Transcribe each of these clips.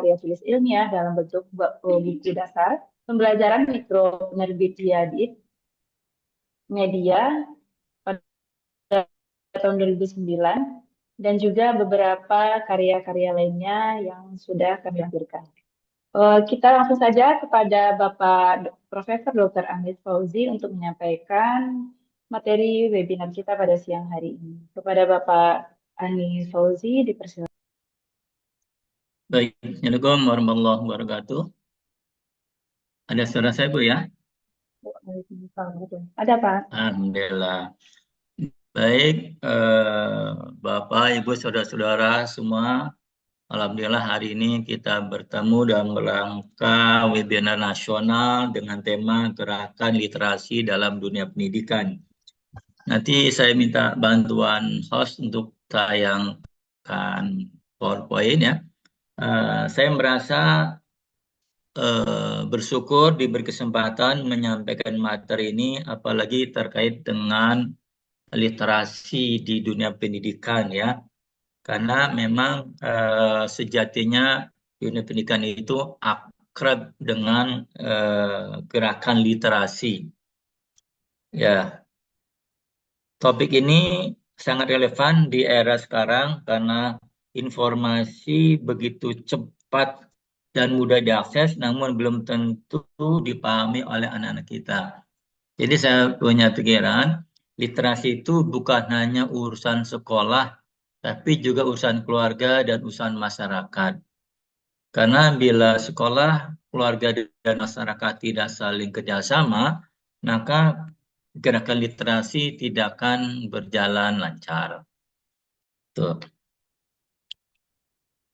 karya tulis ilmiah dalam bentuk buku dasar, pembelajaran mikro penerbit Yadid Media pada tahun 2009, dan juga beberapa karya-karya lainnya yang sudah kami lampirkan. Kita langsung saja kepada Bapak Profesor Dr. Anis Fauzi untuk menyampaikan materi webinar kita pada siang hari ini. Kepada Bapak Anis Fauzi, dipersilakan. Baik, Assalamualaikum warahmatullahi wabarakatuh. Ada suara saya, Bu, ya? Ada, Pak. Alhamdulillah. Baik, Bapak, Ibu, Saudara-saudara semua. Alhamdulillah hari ini kita bertemu dalam rangka webinar nasional dengan tema Gerakan Literasi dalam Dunia Pendidikan. Nanti saya minta bantuan host untuk tayangkan PowerPoint, ya. Saya merasa bersyukur diberi kesempatan menyampaikan materi ini, apalagi terkait dengan literasi di dunia pendidikan, ya. Karena memang sejatinya dunia pendidikan itu akrab dengan gerakan literasi. Ya, topik ini sangat relevan di era sekarang karena informasi begitu cepat dan mudah diakses, namun belum tentu dipahami oleh anak-anak kita. Jadi saya punya pikiran, literasi itu bukan hanya urusan sekolah, tapi juga urusan keluarga dan urusan masyarakat. Karena bila sekolah, keluarga, dan masyarakat tidak saling kerjasama, maka gerakan literasi tidak akan berjalan lancar. Tuh.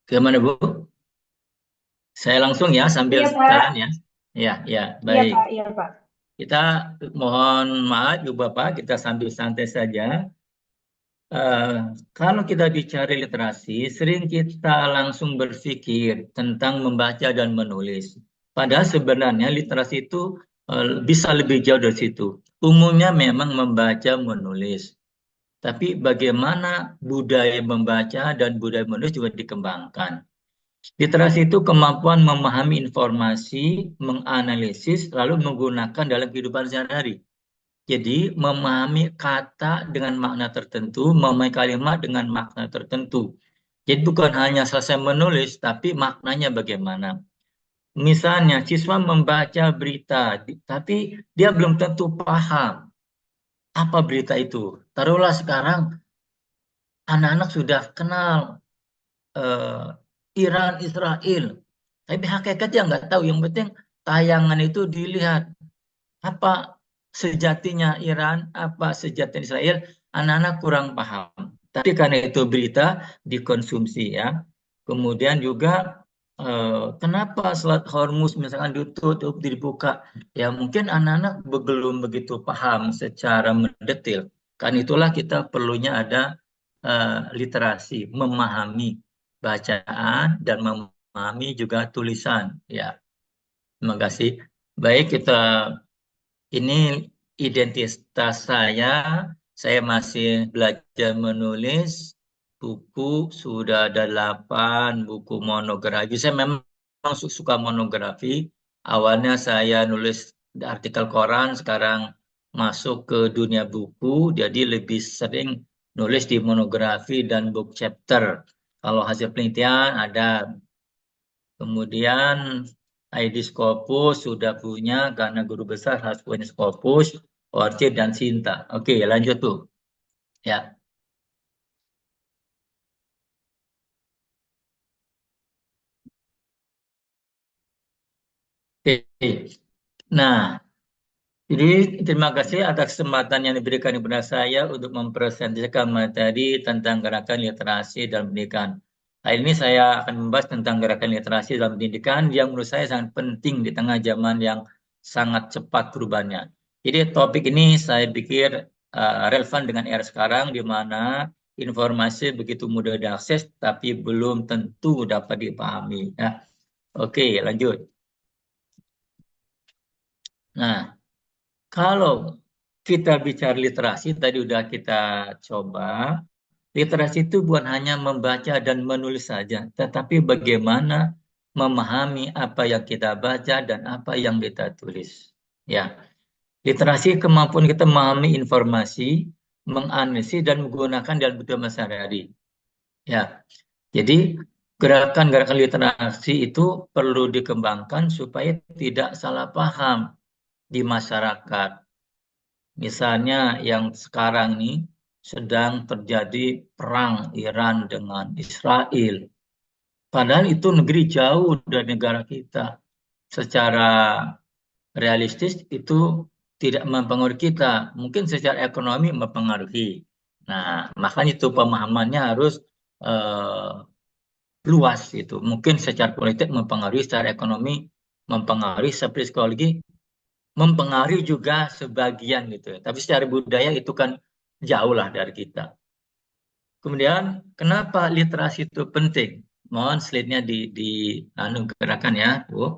Gimana, Bu? Saya langsung ya sambil Iya, Pak. jalan, ya. Ya, ya, Iya, baik. Pak. Iya, Pak. Kita mohon maaf, Ibu Bapak, kita sambil santai saja. Eh, Kalau kita bicara literasi, sering kita langsung berpikir tentang membaca dan menulis. Padahal sebenarnya literasi itu bisa lebih jauh dari situ. Umumnya memang membaca menulis. Tapi bagaimana budaya membaca dan budaya menulis juga dikembangkan. Literasi itu kemampuan memahami informasi, menganalisis, lalu menggunakan dalam kehidupan sehari-hari. Jadi memahami kata dengan makna tertentu, memahami kalimat dengan makna tertentu. Jadi bukan hanya selesai menulis, tapi maknanya bagaimana. Misalnya siswa membaca berita, tapi dia belum tentu paham apa berita itu. Taruhlah sekarang anak-anak sudah kenal Iran, Israel, tapi hakikatnya nggak tahu. Yang penting tayangan itu dilihat. Apa sejatinya Iran, apa sejatinya Israel, anak-anak kurang paham. Tapi karena itu berita dikonsumsi, ya. Kemudian juga kenapa Selat Hormuz misalkan ditutup, dibuka, ya mungkin anak-anak belum begitu paham secara mendetil. Kan itulah kita perlunya ada literasi, memahami bacaan dan memahami juga tulisan, ya. Terima kasih. Baik, kita ini identitas saya. Saya masih belajar menulis buku, sudah ada 8 buku monografi. Saya memang suka monografi. Awalnya saya nulis artikel koran, sekarang masuk ke dunia buku, jadi lebih sering nulis di monografi dan book chapter. Kalau hasil penelitian ada. Kemudian ID Scopus sudah punya karena guru besar harus punya Scopus, Orchid, dan Sinta. Oke, lanjut tuh. Ya. Oke. Nah, jadi terima kasih atas kesempatan yang diberikan kepada saya untuk mempresentasikan materi tentang gerakan literasi dalam pendidikan. Hari ini saya akan membahas tentang gerakan literasi dalam pendidikan yang menurut saya sangat penting di tengah zaman yang sangat cepat perubahannya. Jadi topik ini saya pikir relevan dengan era sekarang di mana informasi begitu mudah diakses tapi belum tentu dapat dipahami. Ya. Oke, lanjut. Nah, kalau kita bicara literasi, tadi udah kita coba. Literasi itu bukan hanya membaca dan menulis saja, tetapi bagaimana memahami apa yang kita baca dan apa yang kita tulis. Ya, literasi kemampuan kita memahami informasi, menganalisis dan menggunakan dalam kehidupan sehari-hari. Ya, jadi gerakan-gerakan literasi itu perlu dikembangkan supaya tidak salah paham di masyarakat. Misalnya yang sekarang ini sedang terjadi perang Iran dengan Israel. Padahal itu negeri jauh dari negara kita. Secara realistis itu tidak mempengaruhi kita. Mungkin secara ekonomi mempengaruhi. Nah, makanya itu pemahamannya harus eh, luas itu. Mungkin secara politik mempengaruhi, secara ekonomi mempengaruhi, secara psikologi mempengaruhi juga sebagian gitu. Tapi secara budaya itu kan jauh lah dari kita. Kemudian kenapa literasi itu penting? Mohon slide-nya di gerakan ya, Bu.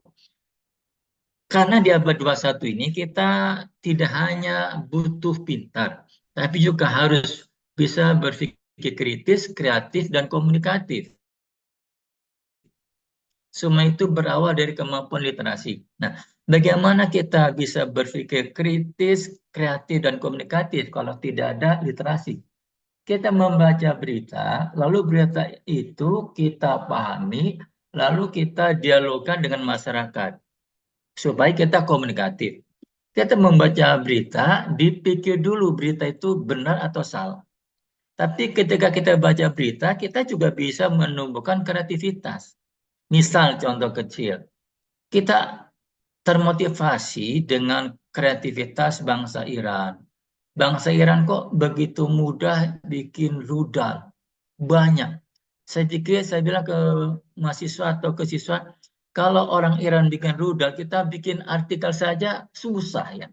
Karena di abad 21 ini kita tidak hanya butuh pintar, tapi juga harus bisa berpikir kritis, kreatif, dan komunikatif. Semua itu berawal dari kemampuan literasi. Nah, bagaimana kita bisa berpikir kritis, kreatif, dan komunikatif kalau tidak ada literasi? Kita membaca berita, lalu berita itu kita pahami, lalu kita dialogkan dengan masyarakat supaya kita komunikatif. Kita membaca berita, dipikir dulu berita itu benar atau salah. Tapi ketika kita baca berita, kita juga bisa menumbuhkan kreativitas. Misal contoh kecil, kita termotivasi dengan kreativitas bangsa Iran. Bangsa Iran kok begitu mudah bikin rudal. Banyak. Saya bilang ke mahasiswa atau ke siswa, kalau orang Iran bikin rudal, kita bikin artikel saja susah ya.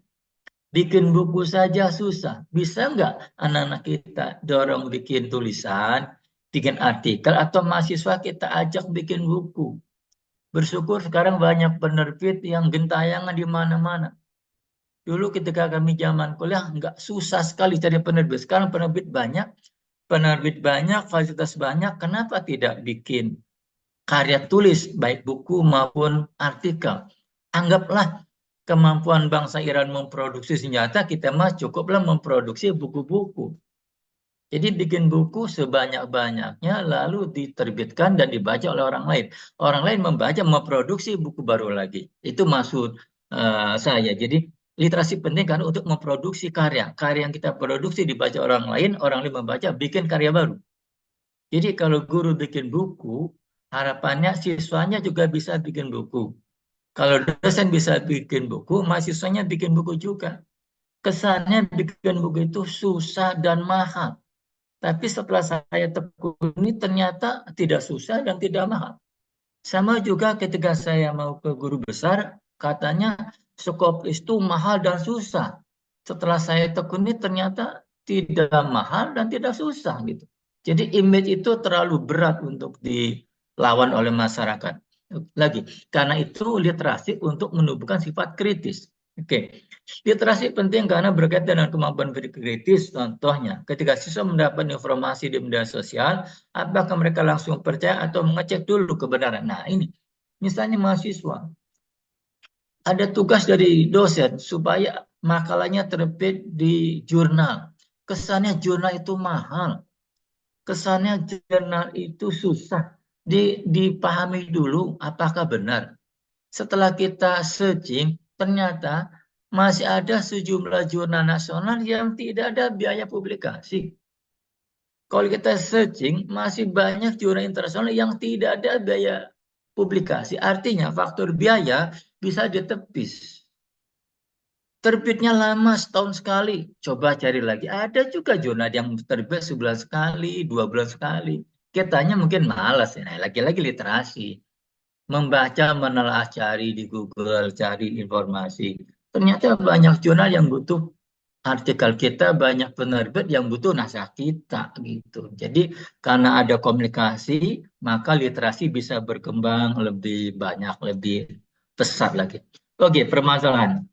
Bikin buku saja susah. Bisa nggak anak-anak kita dorong bikin tulisan, bikin artikel, atau mahasiswa kita ajak bikin buku? Bersyukur sekarang banyak penerbit yang gentayangan di mana-mana. Dulu ketika kami zaman kuliah nggak susah sekali cari penerbit. Sekarang penerbit banyak, fasilitas banyak. Kenapa tidak bikin karya tulis baik buku maupun artikel? Anggaplah kemampuan bangsa Iran memproduksi senjata, kita mah cukuplah memproduksi buku-buku. Jadi bikin buku sebanyak-banyaknya lalu diterbitkan dan dibaca oleh orang lain. Orang lain membaca, memproduksi buku baru lagi. Itu maksud saya. Jadi literasi penting karena untuk memproduksi karya. Karya yang kita produksi dibaca orang lain membaca, bikin karya baru. Jadi kalau guru bikin buku, harapannya siswanya juga bisa bikin buku. Kalau dosen bisa bikin buku, mahasiswanya bikin buku juga. Kesannya bikin buku itu susah dan mahal. Tapi setelah saya tekuni ternyata tidak susah dan tidak mahal. Sama juga ketika saya mau ke guru besar, katanya Skopus itu mahal dan susah. Setelah saya tekuni ternyata tidak mahal dan tidak susah gitu. Jadi image itu terlalu berat untuk dilawan oleh masyarakat. Lagi, karena itu literasi untuk menumbuhkan sifat kritis. Oke, literasi penting karena berkaitan dengan kemampuan berpikir kritis. Contohnya, ketika siswa mendapat informasi di media sosial, apakah mereka langsung percaya atau mengecek dulu kebenaran? Nah, ini misalnya mahasiswa ada tugas dari dosen supaya makalahnya terbit di jurnal. Kesannya jurnal itu mahal. Kesannya jurnal itu susah. Dipahami dulu apakah benar. Setelah kita searching, ternyata masih ada sejumlah jurnal nasional yang tidak ada biaya publikasi. Kalau kita searching, masih banyak jurnal internasional yang tidak ada biaya publikasi. Artinya faktor biaya bisa ditepis. Terbitnya lama, setahun sekali. Coba cari lagi. Ada juga jurnal yang terbit sebulan sekali, 2 bulan sekali. Kitanya mungkin malas. Nah, lagi-lagi literasi. Membaca, menelaah, cari di Google, cari informasi. Ternyata banyak jurnal yang butuh artikel kita, banyak penerbit yang butuh naskah kita gitu. Jadi karena ada komunikasi, maka literasi bisa berkembang lebih banyak, lebih pesat lagi. Oke, permasalahan.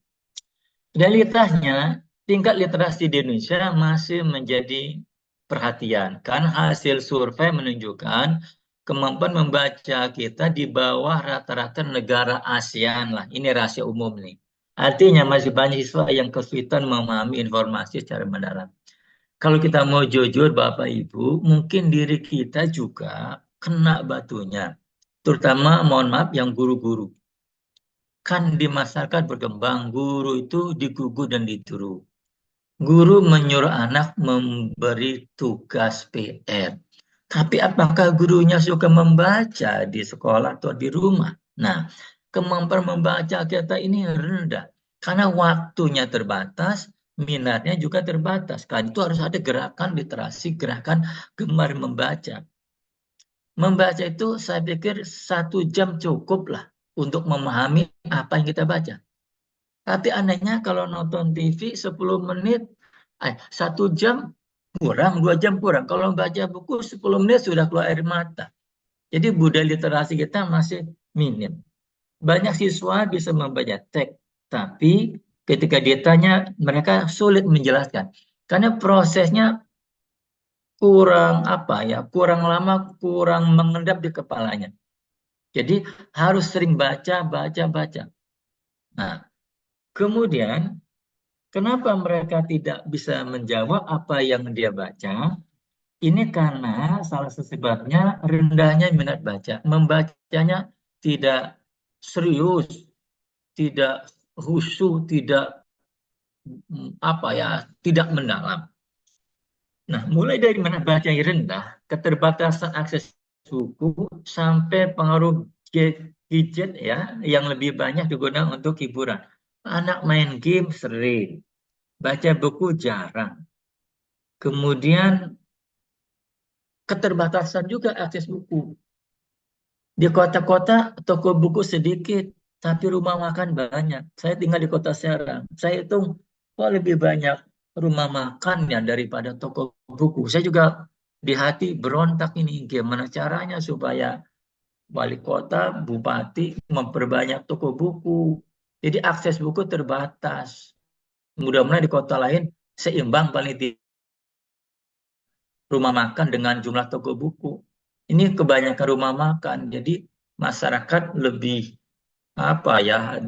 Realitasnya, tingkat literasi di Indonesia masih menjadi perhatian. Kan hasil survei menunjukkan kemampuan membaca kita di bawah rata-rata negara ASEAN lah. Ini rahasia umum nih. Artinya masih banyak siswa yang kesulitan memahami informasi secara mendalam. Kalau kita mau jujur Bapak Ibu, mungkin diri kita juga kena batunya. Terutama mohon maaf yang guru-guru. Kan di masyarakat berkembang, guru itu digugu dan ditiru. Guru menyuruh anak memberi tugas PR. Tapi apakah gurunya suka membaca di sekolah atau di rumah? Nah, kemampuan membaca kita ini rendah. Karena waktunya terbatas, minatnya juga terbatas. Kan itu harus ada gerakan literasi, gerakan gemar membaca. Membaca itu saya pikir 1 jam cukup lah untuk memahami apa yang kita baca. Tapi anehnya kalau nonton TV 10 menit, 1 jam kurang, 2 jam kurang. Kalau baca buku 10 menit sudah keluar air mata. Jadi budaya literasi kita masih minim. Banyak siswa bisa membaca teks, tapi ketika ditanya mereka sulit menjelaskan. Karena prosesnya kurang apa ya, kurang lama, kurang mengendap di kepalanya. Jadi harus sering baca, baca, baca. Nah, kemudian kenapa mereka tidak bisa menjawab apa yang dia baca? Ini karena salah satu sebabnya rendahnya minat baca. Membacanya tidak serius, tidak khusyuk, tidak apa ya, tidak mendalam. Nah, mulai dari minat baca yang rendah, keterbatasan akses buku, sampai pengaruh gadget ya, yang lebih banyak digunakan untuk hiburan. Anak main game sering, baca buku jarang. Kemudian keterbatasan juga akses buku. Di kota-kota toko buku sedikit, tapi rumah makan banyak. Saya tinggal di kota Serang. Saya hitung, kok lebih banyak rumah makan ya daripada toko buku. Saya juga di hati berontak ini, gimana caranya supaya wali kota, bupati memperbanyak toko buku. Jadi akses buku terbatas. Mudah-mudahan di kota lain seimbang paling tidak rumah makan dengan jumlah toko buku. Ini kebanyakan rumah makan, jadi masyarakat lebih apa ya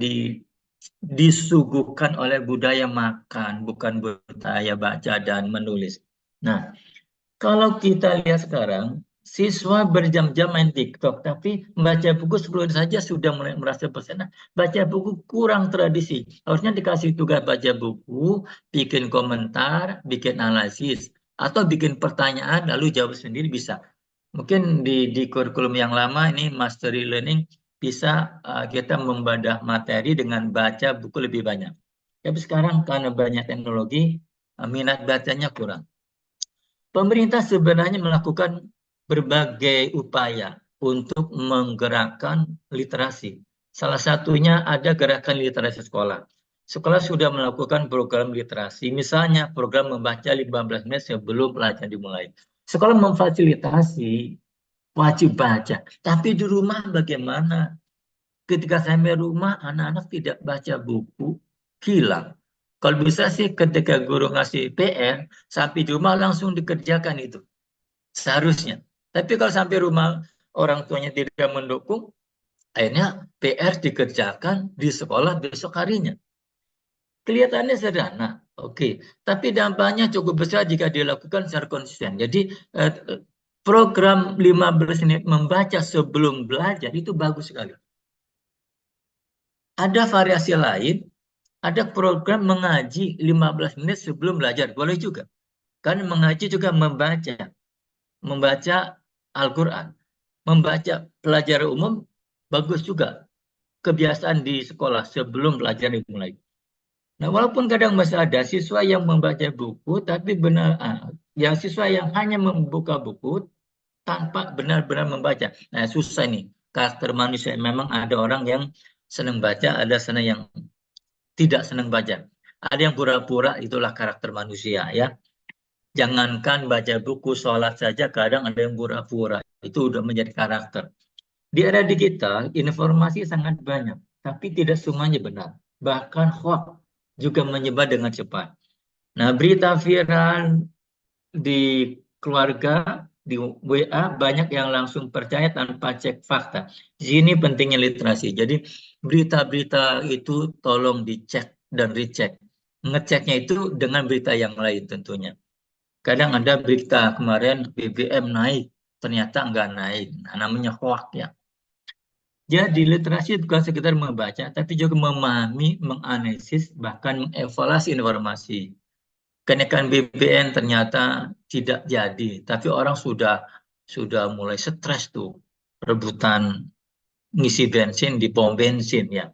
disuguhkan oleh budaya makan, bukan budaya baca dan menulis. Nah, kalau kita lihat sekarang, siswa berjam-jam main TikTok, tapi membaca buku 10 menit saja sudah mulai merasa bosan. Nah, baca buku kurang tradisi. Harusnya dikasih tugas baca buku, bikin komentar, bikin analisis, atau bikin pertanyaan lalu jawab sendiri bisa. Mungkin di kurikulum yang lama ini mastery learning bisa kita membadah materi dengan baca buku lebih banyak. Tapi sekarang karena banyak teknologi, minat bacanya kurang. Pemerintah sebenarnya melakukan berbagai upaya untuk menggerakkan literasi. Salah satunya ada gerakan literasi sekolah. Sekolah sudah melakukan program literasi, misalnya program membaca 15 menit sebelum pelajaran dimulai. Sekolah memfasilitasi wajib baca, tapi di rumah bagaimana? Ketika sampai rumah, anak-anak tidak baca buku, hilang. Kalau bisa sih ketika guru ngasih PR, sampai di rumah langsung dikerjakan itu. Seharusnya. Tapi kalau sampai rumah orang tuanya tidak mendukung, akhirnya PR dikerjakan di sekolah besok harinya. Kelihatannya sederhana, oke. Tapi dampaknya cukup besar jika dilakukan secara konsisten. Jadi program 15 menit membaca sebelum belajar itu bagus sekali. Ada variasi lain, ada program mengaji 15 menit sebelum belajar, boleh juga. Kan mengaji juga membaca Al-Quran. Membaca pelajaran umum, bagus juga. Kebiasaan di sekolah sebelum belajar dimulai. Nah, walaupun kadang masih ada siswa yang membaca buku, tapi yang siswa yang hanya membuka buku tanpa benar-benar membaca. Nah, susah nih. Karakter manusia memang ada orang yang senang baca, ada yang tidak senang baca. Ada yang pura-pura, itulah karakter manusia ya. Jangankan baca buku, sholat saja kadang ada yang pura-pura. Itu udah menjadi karakter. Di era digital, informasi sangat banyak, tapi tidak semuanya benar. Bahkan hoax juga menyebar dengan cepat. Nah, berita viral di keluarga di WA banyak yang langsung percaya tanpa cek fakta. Di sini pentingnya literasi. Jadi berita-berita itu tolong dicek dan recheck. Ngeceknya itu dengan berita yang lain tentunya. Kadang ada berita kemarin BBM naik, ternyata nggak naik. Nah, namanya hoax ya. Jadi literasi bukan sekedar membaca, tapi juga memahami, menganalisis, bahkan mengevaluasi informasi. Kenaikan BBM ternyata tidak jadi, tapi orang sudah mulai stres tuh rebutan ngisi bensin di pom bensin ya.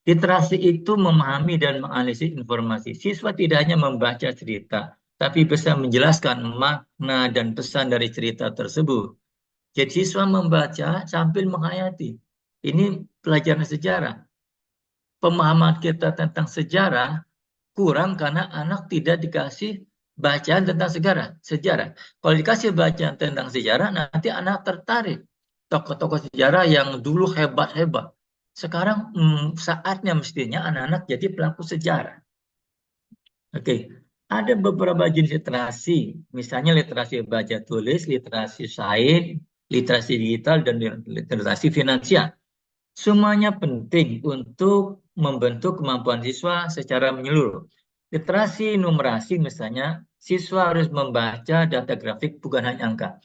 Literasi itu memahami dan menganalisis informasi. Siswa tidak hanya membaca cerita, tapi bisa menjelaskan makna dan pesan dari cerita tersebut. Jadi siswa membaca sambil menghayati. Ini pelajaran sejarah. Pemahaman kita tentang sejarah kurang karena anak tidak dikasih bacaan tentang sejarah. Sejarah. Kalau dikasih bacaan tentang sejarah, nanti anak tertarik. Tokoh-tokoh sejarah yang dulu hebat-hebat. Sekarang saatnya mestinya anak-anak jadi pelaku sejarah. Oke, ada beberapa jenis literasi, misalnya literasi baca tulis, literasi sains, literasi digital, dan literasi finansial. Semuanya penting untuk membentuk kemampuan siswa secara menyeluruh. Literasi numerasi misalnya, siswa harus membaca data grafik bukan hanya angka.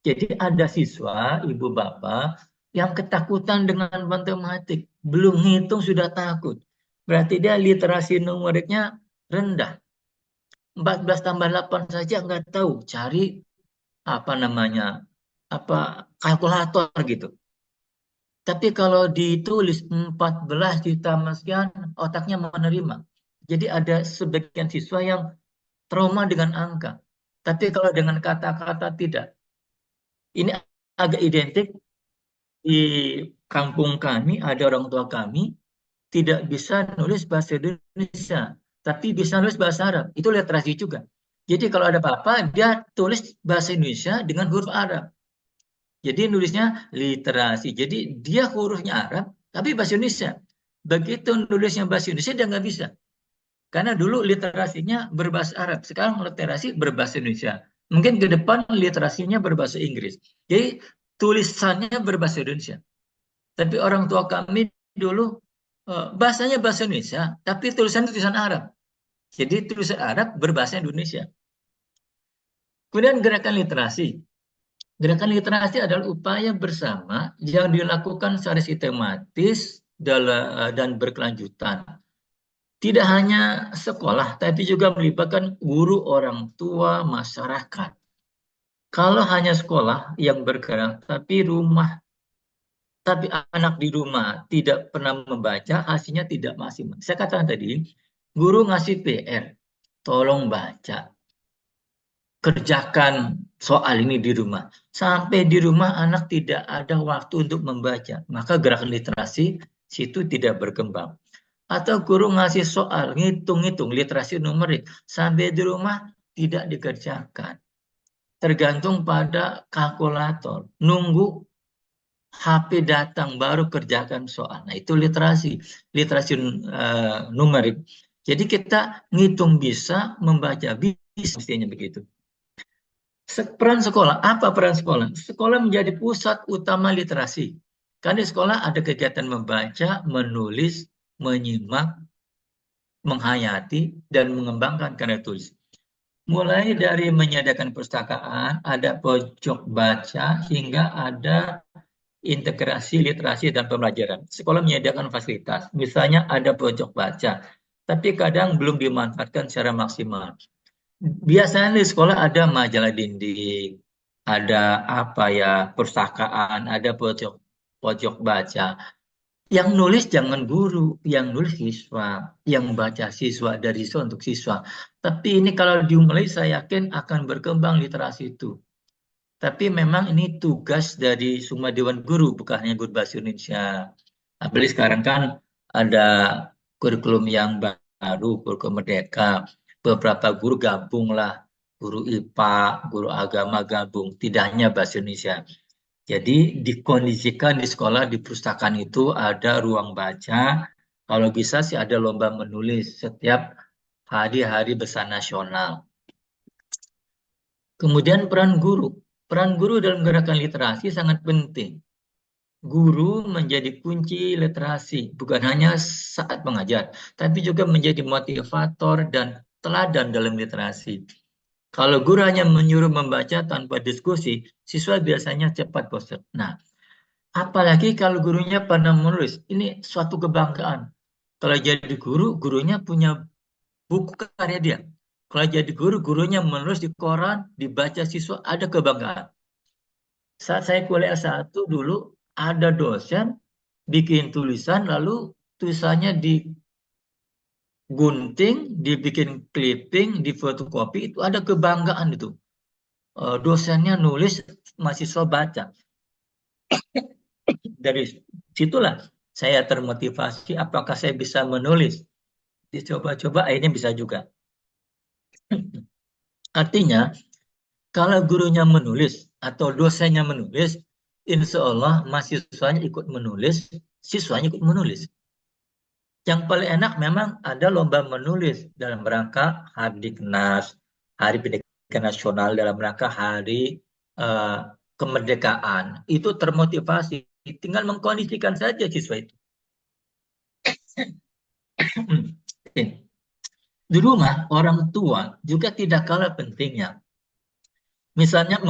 Jadi ada siswa, ibu bapak, yang ketakutan dengan matematik. Belum ngitung sudah takut. Berarti dia literasi numeriknya rendah. 14 tambah 8 saja nggak tahu. Cari apa namanya, apa kalkulator gitu. Tapi kalau ditulis 14 ditambah sekian, otaknya menerima. Jadi ada sebagian siswa yang trauma dengan angka. Tapi kalau dengan kata-kata tidak. Ini agak identik di kampung kami, ada orang tua kami tidak bisa nulis bahasa Indonesia, tapi bisa nulis bahasa Arab. Itu literasi juga. Jadi kalau ada apa-apa, dia tulis bahasa Indonesia dengan huruf Arab. Jadi nulisnya literasi. Jadi dia hurufnya Arab, tapi bahasa Indonesia. Begitu nulisnya bahasa Indonesia, dia nggak bisa. Karena dulu literasinya berbahasa Arab, sekarang literasi berbahasa Indonesia. Mungkin ke depan literasinya berbahasa Inggris. Jadi tulisannya berbahasa Indonesia. Tapi orang tua kami dulu bahasanya bahasa Indonesia, tapi tulisan tulisan Arab. Jadi tulisan Arab berbahasa Indonesia. Kemudian gerakan literasi. Gerakan literasi adalah upaya bersama yang dilakukan secara sistematis dan berkelanjutan. Tidak hanya sekolah, tapi juga melibatkan guru, orang tua, masyarakat. Kalau hanya sekolah yang bergerak, tapi anak di rumah tidak pernah membaca, hasilnya tidak maksimal. Saya katakan tadi, guru ngasih PR, tolong baca, kerjakan soal ini di rumah. Sampai di rumah anak tidak ada waktu untuk membaca, maka gerakan literasi situ tidak berkembang. Atau guru ngasih soal, ngitung-ngitung literasi numerik, sampai di rumah tidak dikerjakan. Tergantung pada kalkulator, nunggu HP datang baru kerjakan soal. Nah, itu literasi numerik. Jadi kita ngitung bisa, membaca bisa, mestinya begitu. Peran sekolah, apa peran sekolah? Sekolah menjadi pusat utama literasi. Karena di sekolah ada kegiatan membaca, menulis, menyimak, menghayati, dan mengembangkan karya tulis. Mulai dari menyediakan perpustakaan, ada pojok baca, hingga ada integrasi literasi dan pembelajaran. Sekolah menyediakan fasilitas, misalnya ada pojok baca, tapi kadang belum dimanfaatkan secara maksimal. Biasanya di sekolah ada majalah dinding, ada apa ya, perpustakaan, ada pojok pojok baca. Yang nulis jangan guru, yang nulis siswa, yang baca siswa dari siswa untuk siswa. Tapi ini kalau dimulai saya yakin akan berkembang literasi itu. Tapi memang ini tugas dari semua Dewan Guru, bukan hanya Guru Bahasa Indonesia. Apalagi sekarang kan ada kurikulum yang baru, kurikulum Merdeka. Beberapa guru gabung lah, guru IPA, guru agama gabung, tidak hanya Bahasa Indonesia. Jadi dikondisikan di sekolah, di perpustakaan itu ada ruang baca. Kalau bisa sih ada lomba menulis setiap hari-hari besar nasional. Kemudian peran guru. Peran guru dalam gerakan literasi sangat penting. Guru menjadi kunci literasi, bukan hanya saat mengajar, tapi juga menjadi motivator dan teladan dalam literasi. Kalau guru hanya menyuruh membaca tanpa diskusi, siswa biasanya cepat bosan. Nah, apalagi kalau gurunya pernah menulis, ini suatu kebanggaan. Kalau jadi guru, gurunya punya buku karya dia. Kalau jadi guru, gurunya menulis di koran, dibaca siswa, ada kebanggaan. Saat saya kuliah S1 dulu, ada dosen bikin tulisan, lalu tulisannya digunting, dibikin clipping, difotokopi, itu ada kebanggaan itu. Dosennya nulis, mahasiswa baca. Dari situlah saya termotivasi, apakah saya bisa menulis. Dicoba-coba, akhirnya bisa juga. Artinya, kalau gurunya menulis atau dosennya menulis, insya Allah mahasiswanya ikut menulis, siswanya ikut menulis. Yang paling enak memang ada lomba menulis dalam rangka Hardiknas, Hari Pendidikan Nasional, dalam rangka Hari eh, Kemerdekaan. Itu termotivasi, tinggal mengkondisikan saja siswa itu. Di rumah, orang tua juga tidak kalah pentingnya. Misalnya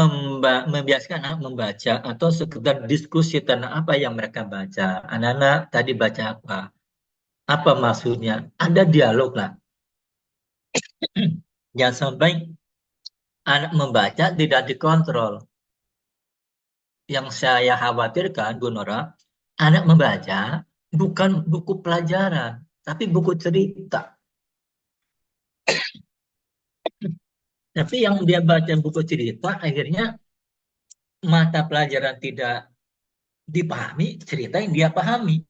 membiasakan anak membaca atau sekedar diskusi tentang apa yang mereka baca. Anak-anak tadi baca apa? Apa maksudnya? Ada dialog lah. Jangan sampai anak membaca tidak dikontrol. Yang saya khawatirkan, Bu Nora, anak membaca bukan buku pelajaran, tapi buku cerita. Tapi yang dia baca buku cerita, akhirnya mata pelajaran tidak dipahami, cerita yang dia pahami.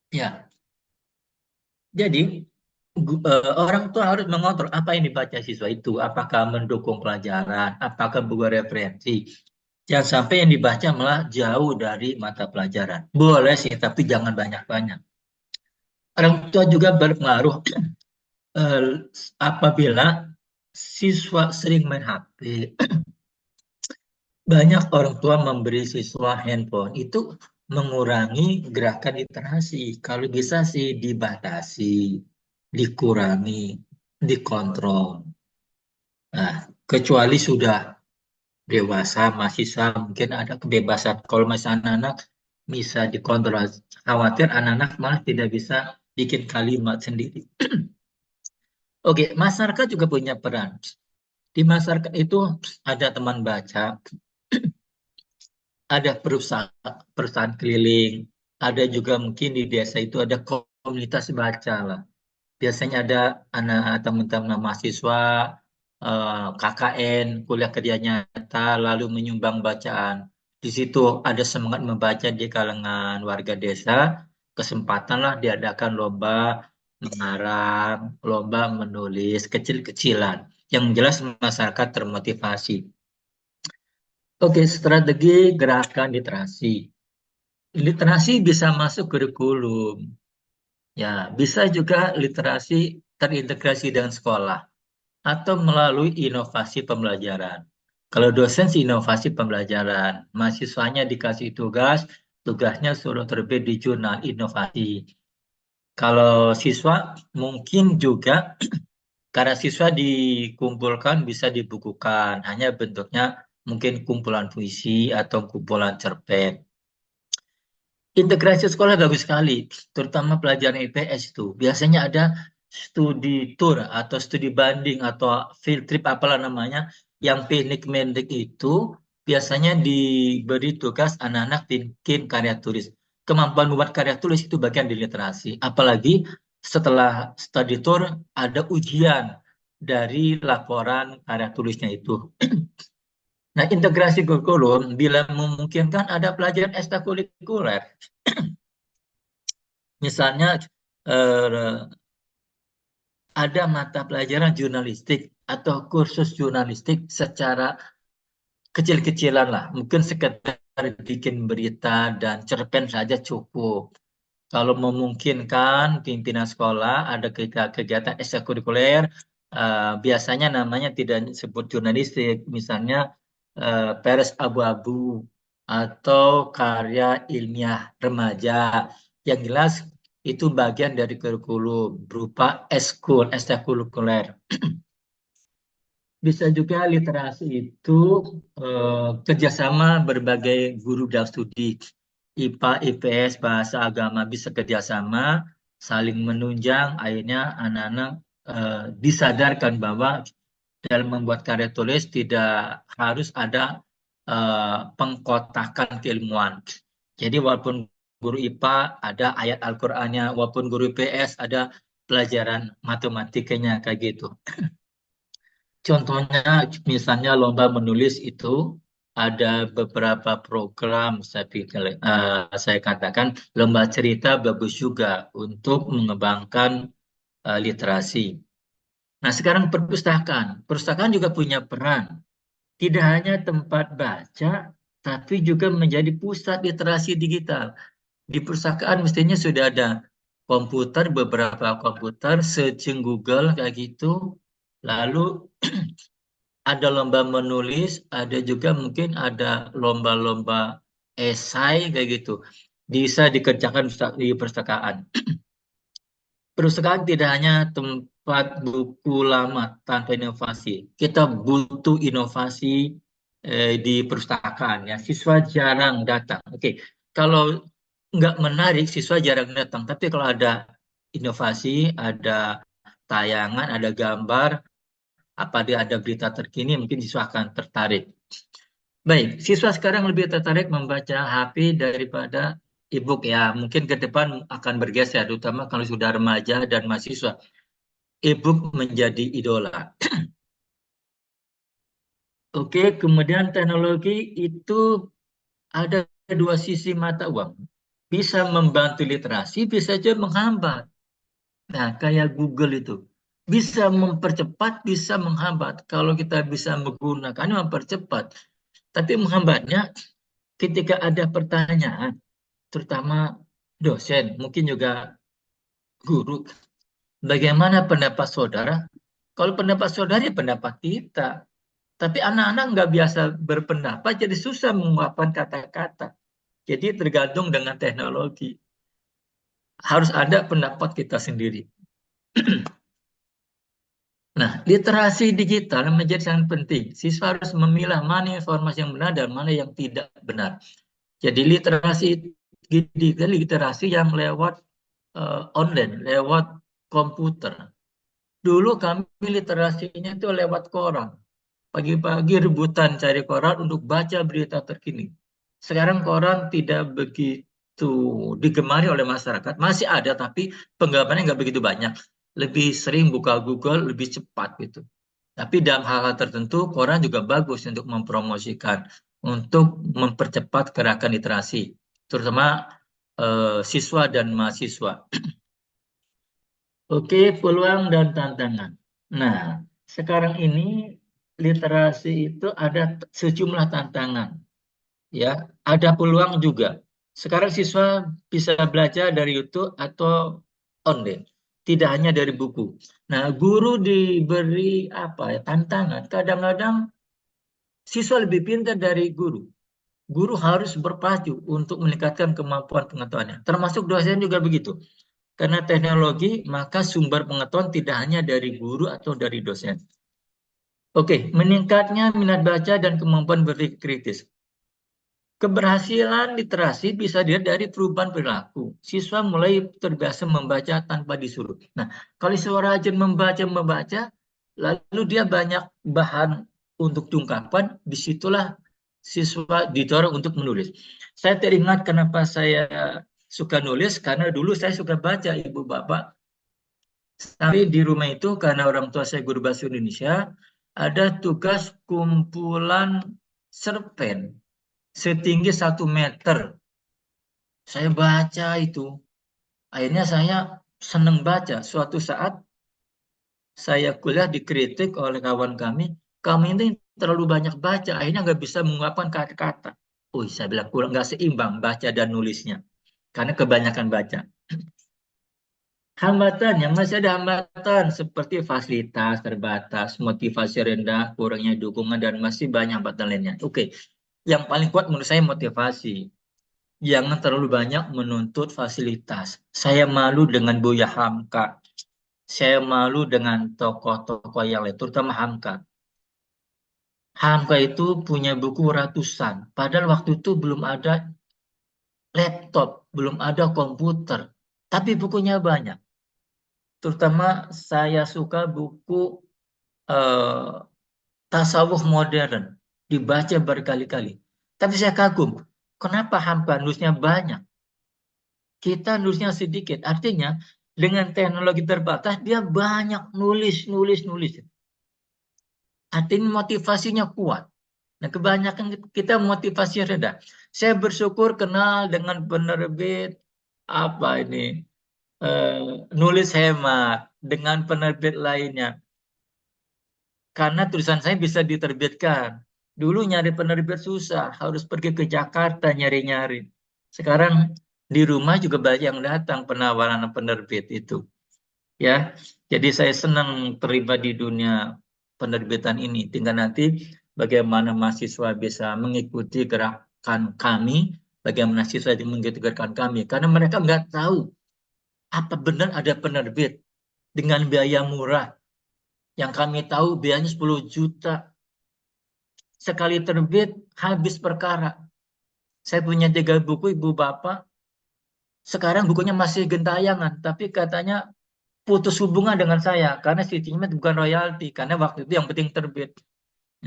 Ya, jadi orang tua harus mengontrol apa yang dibaca siswa itu, apakah mendukung pelajaran, apakah buku referensi. Jangan sampai yang dibaca malah jauh dari mata pelajaran. Boleh sih, tapi jangan banyak-banyak. Orang tua juga berpengaruh eh, apabila siswa sering main HP. Banyak orang tua memberi siswa handphone itu mengurangi gerakan literasi. Kalau bisa sih dibatasi, dikurangi, dikontrol. Nah, kecuali sudah dewasa, mahasiswa, mungkin ada kebebasan. Kalau masih anak-anak bisa dikontrol. Khawatir anak-anak malah tidak bisa bikin kalimat sendiri. Oke, masyarakat juga punya peran. Di masyarakat itu ada teman baca, ada perusahaan keliling, ada juga mungkin di desa itu ada komunitas baca lah. Biasanya ada anak teman-teman mahasiswa, KKN, kuliah kerja nyata, lalu menyumbang bacaan. Di situ ada semangat membaca di kalangan warga desa, kesempatanlah diadakan lomba mengarang, lomba menulis kecil-kecilan. Yang jelas masyarakat termotivasi. Oke, strategi gerakan literasi. Literasi bisa masuk kurikulum. Ya, bisa juga literasi terintegrasi dengan sekolah atau melalui inovasi pembelajaran. Kalau dosen sih inovasi pembelajaran, mahasiswanya dikasih tugas, tugasnya suruh terbit di jurnal inovasi. Kalau siswa mungkin juga karena siswa dikumpulkan bisa dibukukan, hanya bentuknya mungkin kumpulan puisi atau kumpulan cerpen. Integrasi sekolah bagus sekali, terutama pelajaran IPS itu. Biasanya ada studi tour atau studi banding atau field trip apalah namanya, yang pendek-pendek itu biasanya diberi tugas anak-anak bikin karya tulis. Kemampuan membuat karya tulis itu bagian dari literasi. Apalagi setelah studi tour ada ujian dari laporan karya tulisnya itu. Nah, integrasi kurikulum bila memungkinkan ada pelajaran ekstrakurikuler. Misalnya eh, ada mata pelajaran jurnalistik atau kursus jurnalistik secara kecil-kecilan lah. Mungkin sekedar bikin berita dan cerpen saja cukup. Kalau memungkinkan pimpinan sekolah ada kegiatan ekstrakurikuler, biasanya namanya tidak disebut jurnalistik, misalnya peres abu-abu atau karya ilmiah remaja. Yang jelas itu bagian dari kurikulum berupa eskul, ekstrakurikuler. Bisa juga literasi itu kerjasama berbagai guru dan studi. IPA, IPS, bahasa agama bisa kerjasama, saling menunjang, akhirnya anak-anak disadarkan bahwa dalam membuat karya tulis tidak harus ada pengkotakan keilmuan. Jadi walaupun guru IPA ada ayat Al-Qur'annya, walaupun guru IPS ada pelajaran matematikanya kayak gitu. Contohnya, misalnya lomba menulis itu ada beberapa program saya katakan lomba cerita bagus juga untuk mengembangkan literasi. Nah, sekarang perpustakaan. Perpustakaan juga punya peran. Tidak hanya tempat baca, tapi juga menjadi pusat literasi digital. Di perpustakaan mestinya sudah ada komputer, beberapa komputer, searching Google kayak gitu. Lalu ada lomba menulis, ada juga mungkin ada lomba-lomba esai kayak gitu. Bisa dikerjakan di perpustakaan. Perpustakaan tidak hanya tempat buku lama tanpa inovasi. Kita butuh inovasi di perpustakaan ya. Siswa jarang datang. Oke, kalau nggak menarik, siswa jarang datang. Tapi kalau ada inovasi, ada tayangan, ada gambar, apa dia ada berita terkini, mungkin siswa akan tertarik. Baik, siswa sekarang lebih tertarik membaca HP daripada e-book ya. Mungkin ke depan akan bergeser, terutama kalau sudah remaja dan mahasiswa. E-book menjadi idola. Oke, kemudian teknologi itu ada dua sisi mata uang. Bisa membantu literasi, bisa juga menghambat. Nah, kayak Google itu. Bisa mempercepat, bisa menghambat. Kalau kita bisa menggunakannya mempercepat. Tapi menghambatnya ketika ada pertanyaan, terutama dosen, mungkin juga guru, bagaimana pendapat saudara? Kalau pendapat saudara ya pendapat kita. Tapi anak-anak nggak biasa berpendapat, jadi susah mengungkapkan kata-kata. Jadi tergantung dengan teknologi. Harus ada pendapat kita sendiri. Nah, literasi digital menjadi sangat penting. Siswa harus memilah mana informasi yang benar dan mana yang tidak benar. Jadi literasi digital, literasi yang lewat online, lewat komputer. Dulu kami literasinya itu lewat koran. Pagi-pagi rebutan cari koran untuk baca berita terkini. Sekarang koran tidak begitu digemari oleh masyarakat. Masih ada, tapi penggabarannya nggak begitu banyak. Lebih sering buka Google, lebih cepat gitu. Tapi dalam hal-hal tertentu, koran juga bagus untuk mempromosikan, untuk mempercepat gerakan literasi, terutama siswa dan mahasiswa. Oke, peluang dan tantangan. Nah, sekarang ini literasi itu ada sejumlah tantangan, ya. Ada peluang juga. Sekarang siswa bisa belajar dari YouTube atau online, tidak hanya dari buku. Nah, guru diberi apa ya tantangan. Kadang-kadang siswa lebih pintar dari guru. Guru harus berpacu untuk meningkatkan kemampuan pengetahuannya. Termasuk dosen juga begitu. Karena teknologi, maka sumber pengetahuan tidak hanya dari guru atau dari dosen. Oke, meningkatnya minat baca dan kemampuan berpikir kritis. Keberhasilan literasi bisa dilihat dari perubahan perilaku. Siswa mulai terbiasa membaca tanpa disuruh. Nah, kalau siswa rajin membaca, lalu dia banyak bahan untuk ungkapan, disitulah siswa didorong untuk menulis. Saya teringat kenapa saya suka nulis, karena dulu saya suka baca, ibu bapak. Tapi di rumah itu karena orang tua saya guru bahasa Indonesia, ada tugas kumpulan cerpen setinggi 1 meter. Saya baca itu. Akhirnya saya senang baca. Suatu saat saya kuliah dikritik oleh kawan kami ini terlalu banyak baca, akhirnya nggak bisa mengungkapkan kata-kata. Oh, saya bilang kurang nggak seimbang baca dan nulisnya, karena kebanyakan baca. Hambatannya masih ada hambatan seperti fasilitas terbatas, motivasi rendah, kurangnya dukungan, dan masih banyak hambatan lainnya. Oke, yang paling kuat menurut saya motivasi. Jangan terlalu banyak menuntut fasilitas. Saya malu dengan Buya Hamka. Saya malu dengan tokoh-tokoh yang lain, terutama Hamka. Hamka itu punya buku ratusan. Padahal waktu itu belum ada laptop, belum ada komputer. Tapi bukunya banyak. Terutama saya suka buku eh, tasawuf modern. Dibaca berkali-kali. Tapi saya kagum. Kenapa Hamka nulisnya banyak? Kita nulisnya sedikit. Artinya dengan teknologi terbatas dia banyak nulis, nulis, nulis. Artinya motivasinya kuat. Nah, kebanyakan kita motivasi rendah. Saya bersyukur kenal dengan penerbit apa ini nulis hemat dengan penerbit lainnya karena tulisan saya bisa diterbitkan. Dulu nyari penerbit susah, harus pergi ke Jakarta nyari-nyari. Sekarang di rumah juga banyak yang datang penawaran penerbit itu. Ya, jadi saya senang terlibat di dunia penerbitan ini. Tinggal nanti bagaimana mahasiswa bisa mengikuti gerakan kami, bagaimana mahasiswa mengikuti gerakan kami, karena mereka nggak tahu apa benar ada penerbit dengan biaya murah. Yang kami tahu biayanya 10 juta. Sekali terbit habis perkara. Saya punya 3 buku ibu bapak. Sekarang bukunya masih gentayangan, tapi katanya putus hubungan dengan saya karena sistemnya bukan royalti karena waktu itu yang penting terbit.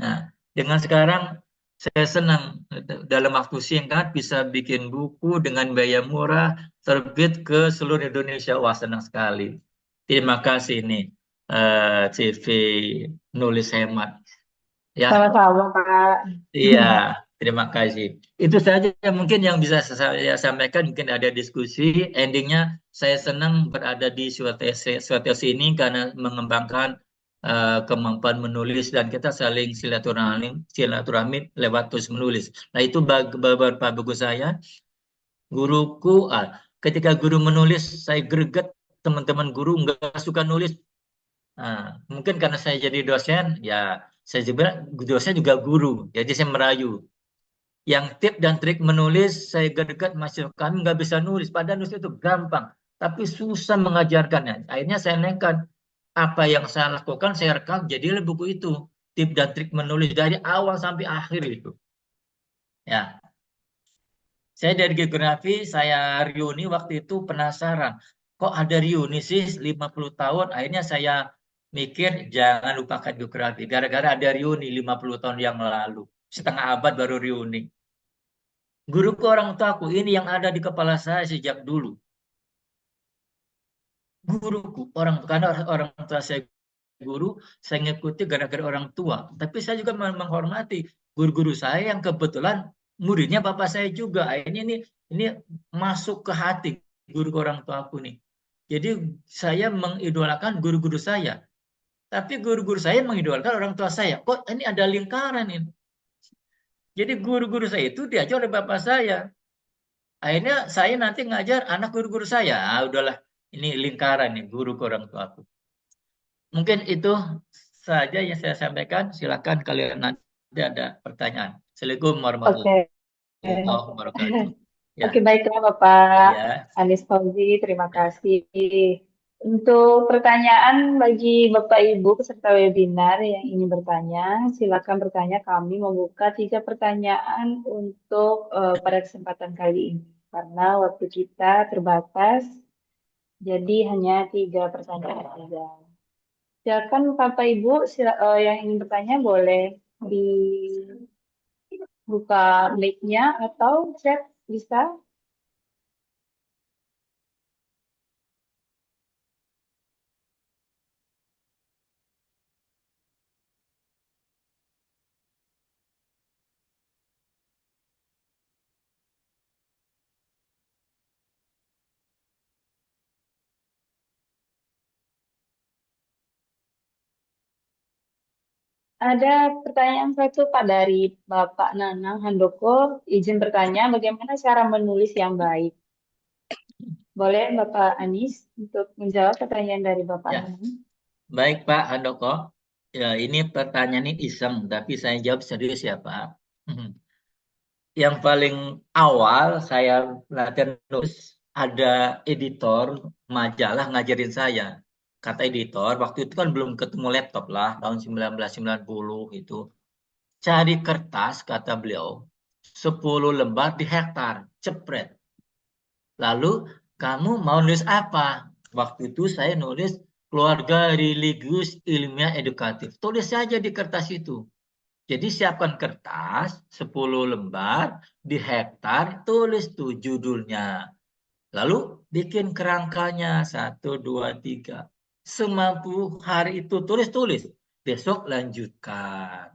Nah, dengan sekarang saya senang dalam waktu singkat bisa bikin buku dengan biaya murah terbit ke seluruh Indonesia. Wah, senang sekali. Terima kasih nih CV nulis hemat. Ya, Sama-sama, Kak. iya, terima kasih. Itu saja mungkin yang bisa saya sampaikan. Mungkin ada diskusi. Endingnya saya senang berada di suatu ini karena mengembangkan kemampuan menulis dan kita saling silaturahmi lewat terus menulis. Nah itu beberapa buku saya. Guruku, ketika guru menulis, saya greget teman-teman guru nggak suka nulis. Nah, mungkin karena saya jadi dosen, ya saya juga dosen juga guru, jadi saya merayu. Yang tip dan trik menulis saya dekat masih kami nggak bisa nulis padahal nulis itu gampang tapi susah mengajarkannya akhirnya saya nekat apa yang saya lakukan saya rekam jadilah buku itu tip dan trik menulis dari awal sampai akhir itu ya saya dari geografi saya reuni waktu itu penasaran kok ada reuni sih 50 tahun akhirnya saya mikir jangan lupakan geografi gara-gara ada reuni 50 tahun yang lalu setengah abad baru reuni. Guruku orang tuaku ini yang ada di kepala saya sejak dulu. Guruku orang karena orang tua saya guru, saya ngikuti gara-gara orang tua. Tapi saya juga menghormati guru-guru saya yang kebetulan muridnya bapak saya juga. Ini masuk ke hati guru orang tua aku nih. Jadi saya mengidolakan guru-guru saya. Tapi guru-guru saya mengidolakan orang tua saya. Kok ini ada lingkaran ini? Jadi guru-guru saya itu diajar oleh bapak saya. Akhirnya saya nanti ngajar anak guru-guru saya. Udahlah, ini lingkaran nih guru ke orang tua aku. Mungkin itu saja yang saya sampaikan. Silakan kalian nanti ada pertanyaan. Assalamualaikum warahmatullahi Oke. wabarakatuh. Ya, Oke, baiklah Bapak ya. Anis Fauzi, terima kasih. Untuk pertanyaan bagi Bapak Ibu peserta webinar yang ingin bertanya, silakan bertanya. Kami membuka 3 pertanyaan untuk pada kesempatan kali ini. Karena waktu kita terbatas, jadi hanya 3 pertanyaan saja. Silakan Bapak Ibu yang ingin bertanya boleh dibuka mic-nya atau chat bisa. Ada pertanyaan satu Pak dari Bapak Nanang Handoko. Izin bertanya, bagaimana cara menulis yang baik? Boleh Bapak Anis untuk menjawab pertanyaan dari Bapak Ya, Arman? baik Pak Handoko. Ya, ini pertanyaan ini iseng, tapi saya jawab serius ya Pak. Yang paling awal saya latihan nulis, ada editor majalah ngajarin saya. Kata editor, waktu itu kan belum ketemu laptop lah, tahun 1990 itu. Cari kertas, kata beliau, 10 lembar di hektar, cepret. Lalu kamu mau nulis apa? Waktu itu saya nulis keluarga religius ilmiah edukatif. Tulis saja di kertas itu. Jadi siapkan kertas 10 lembar di hektar, tulis tuh judulnya. Lalu bikin kerangkanya 1, 2, 3. Semampu hari itu tulis-tulis. Besok lanjutkan.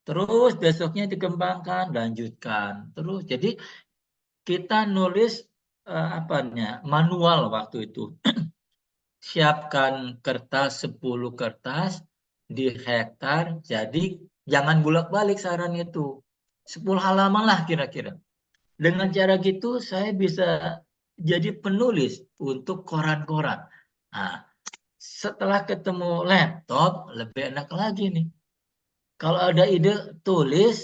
Terus besoknya dikembangkan, lanjutkan. Terus jadi kita nulis apanya manual waktu itu. Siapkan kertas 10 kertas di hektar. Jadi jangan bolak-balik saran itu. 10 halaman lah kira-kira. Dengan cara gitu saya bisa jadi penulis untuk koran-koran. Nah, setelah ketemu laptop lebih enak lagi nih. Kalau ada ide tulis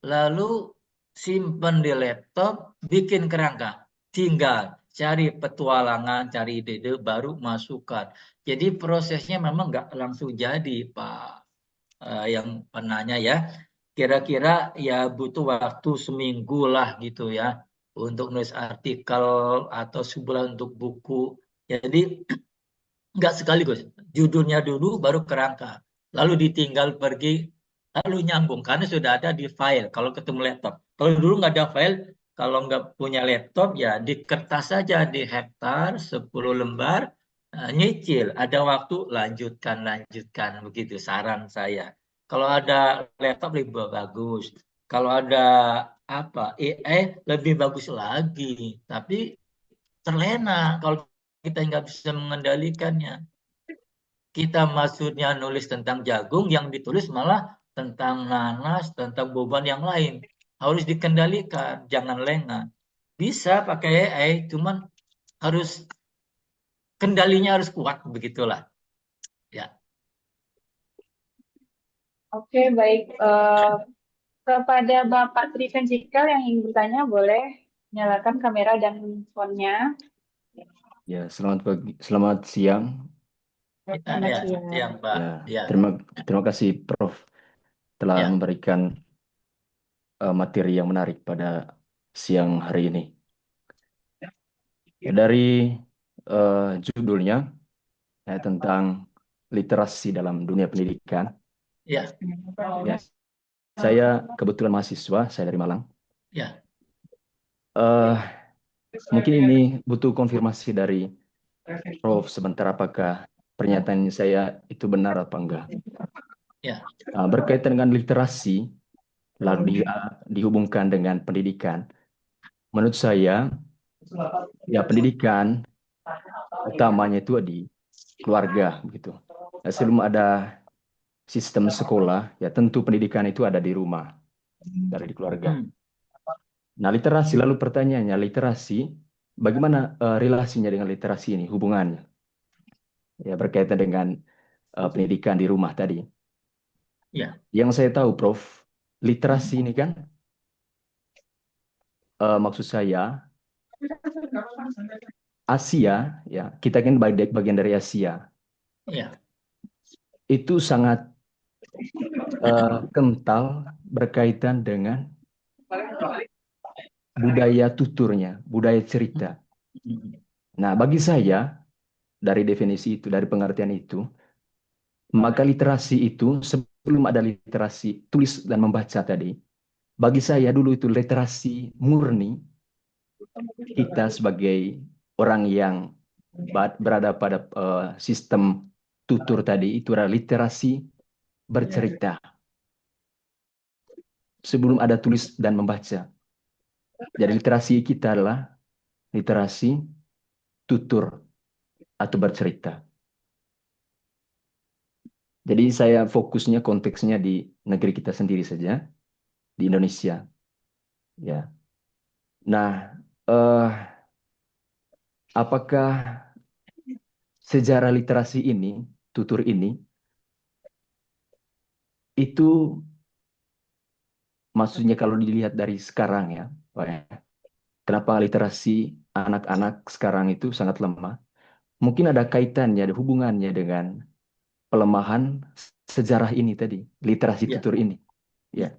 lalu simpan di laptop, bikin kerangka. Tinggal cari petualangan, cari ide-ide, baru masukkan. Jadi prosesnya memang nggak langsung jadi, Pak. Yang penanya ya, kira-kira ya butuh waktu seminggu lah gitu ya, untuk nulis artikel atau sebulan untuk buku. Jadi nggak sekaligus. Judulnya dulu baru kerangka. Lalu ditinggal pergi, lalu nyambung. Karena sudah ada di file kalau ketemu laptop. Kalau dulu nggak ada file, kalau nggak punya laptop ya di kertas saja di hektar 10 lembar, nyicil. Ada waktu lanjutkan, lanjutkan. Begitu saran saya. Kalau ada laptop lebih bagus. Kalau ada apa AI lebih bagus lagi. Tapi terlena kalau kita nggak bisa mengendalikannya. Kita maksudnya nulis tentang jagung, yang ditulis malah tentang nanas, tentang beban yang lain. Harus dikendalikan, jangan lengah. Bisa pakai AI, cuman harus kendalinya harus kuat, begitulah. Ya, Oke, baik. Kepada Bapak Triven Jikal yang ingin bertanya, boleh nyalakan kamera dan handphonenya. Ya, selamat siang. ya, Selamat ya, siang. yang Pak. Ya, Ya, terima kasih Prof telah ya, memberikan materi yang menarik pada siang hari ini. Ya, dari judulnya tentang literasi dalam dunia pendidikan. ya, Ya, saya kebetulan mahasiswa, saya dari Malang. ya, Eh, Mungkin ini butuh konfirmasi dari Prof sebentar, apakah pernyataan saya itu benar apa enggak. ya, Berkaitan dengan literasi, lalu dihubungkan dengan pendidikan. Menurut saya, ya pendidikan utamanya itu di keluarga, begitu. Nah, sebelum ada sistem sekolah, ya tentu pendidikan itu ada di rumah, dari di keluarga. hmm, Nah, literasi, lalu pertanyaannya, literasi, bagaimana relasinya dengan literasi ini, hubungannya? Ya, berkaitan dengan pendidikan di rumah tadi. ya, Yang saya tahu, Prof, literasi ini kan, maksud saya, Asia, ya kita kan bagian dari Asia, ya, itu sangat kental berkaitan dengan budaya tuturnya, budaya cerita. hmm, Nah, bagi saya, dari definisi itu, dari pengertian itu, maka literasi itu, sebelum ada literasi tulis dan membaca tadi, bagi saya dulu itu literasi murni, kita sebagai orang yang berada pada sistem tutur tadi, itu adalah literasi bercerita, sebelum ada tulis dan membaca. Jadi literasi kita adalah literasi tutur atau bercerita. Jadi saya fokusnya konteksnya di negeri kita sendiri saja, di Indonesia. Ya. Nah, eh, apakah sejarah literasi ini, tutur ini, itu maksudnya kalau dilihat dari sekarang ya, Pak ya, kenapa literasi anak-anak sekarang itu sangat lemah? Mungkin ada kaitannya, ada hubungannya dengan pelemahan sejarah ini tadi, literasi Ya, tutur ini. Ya,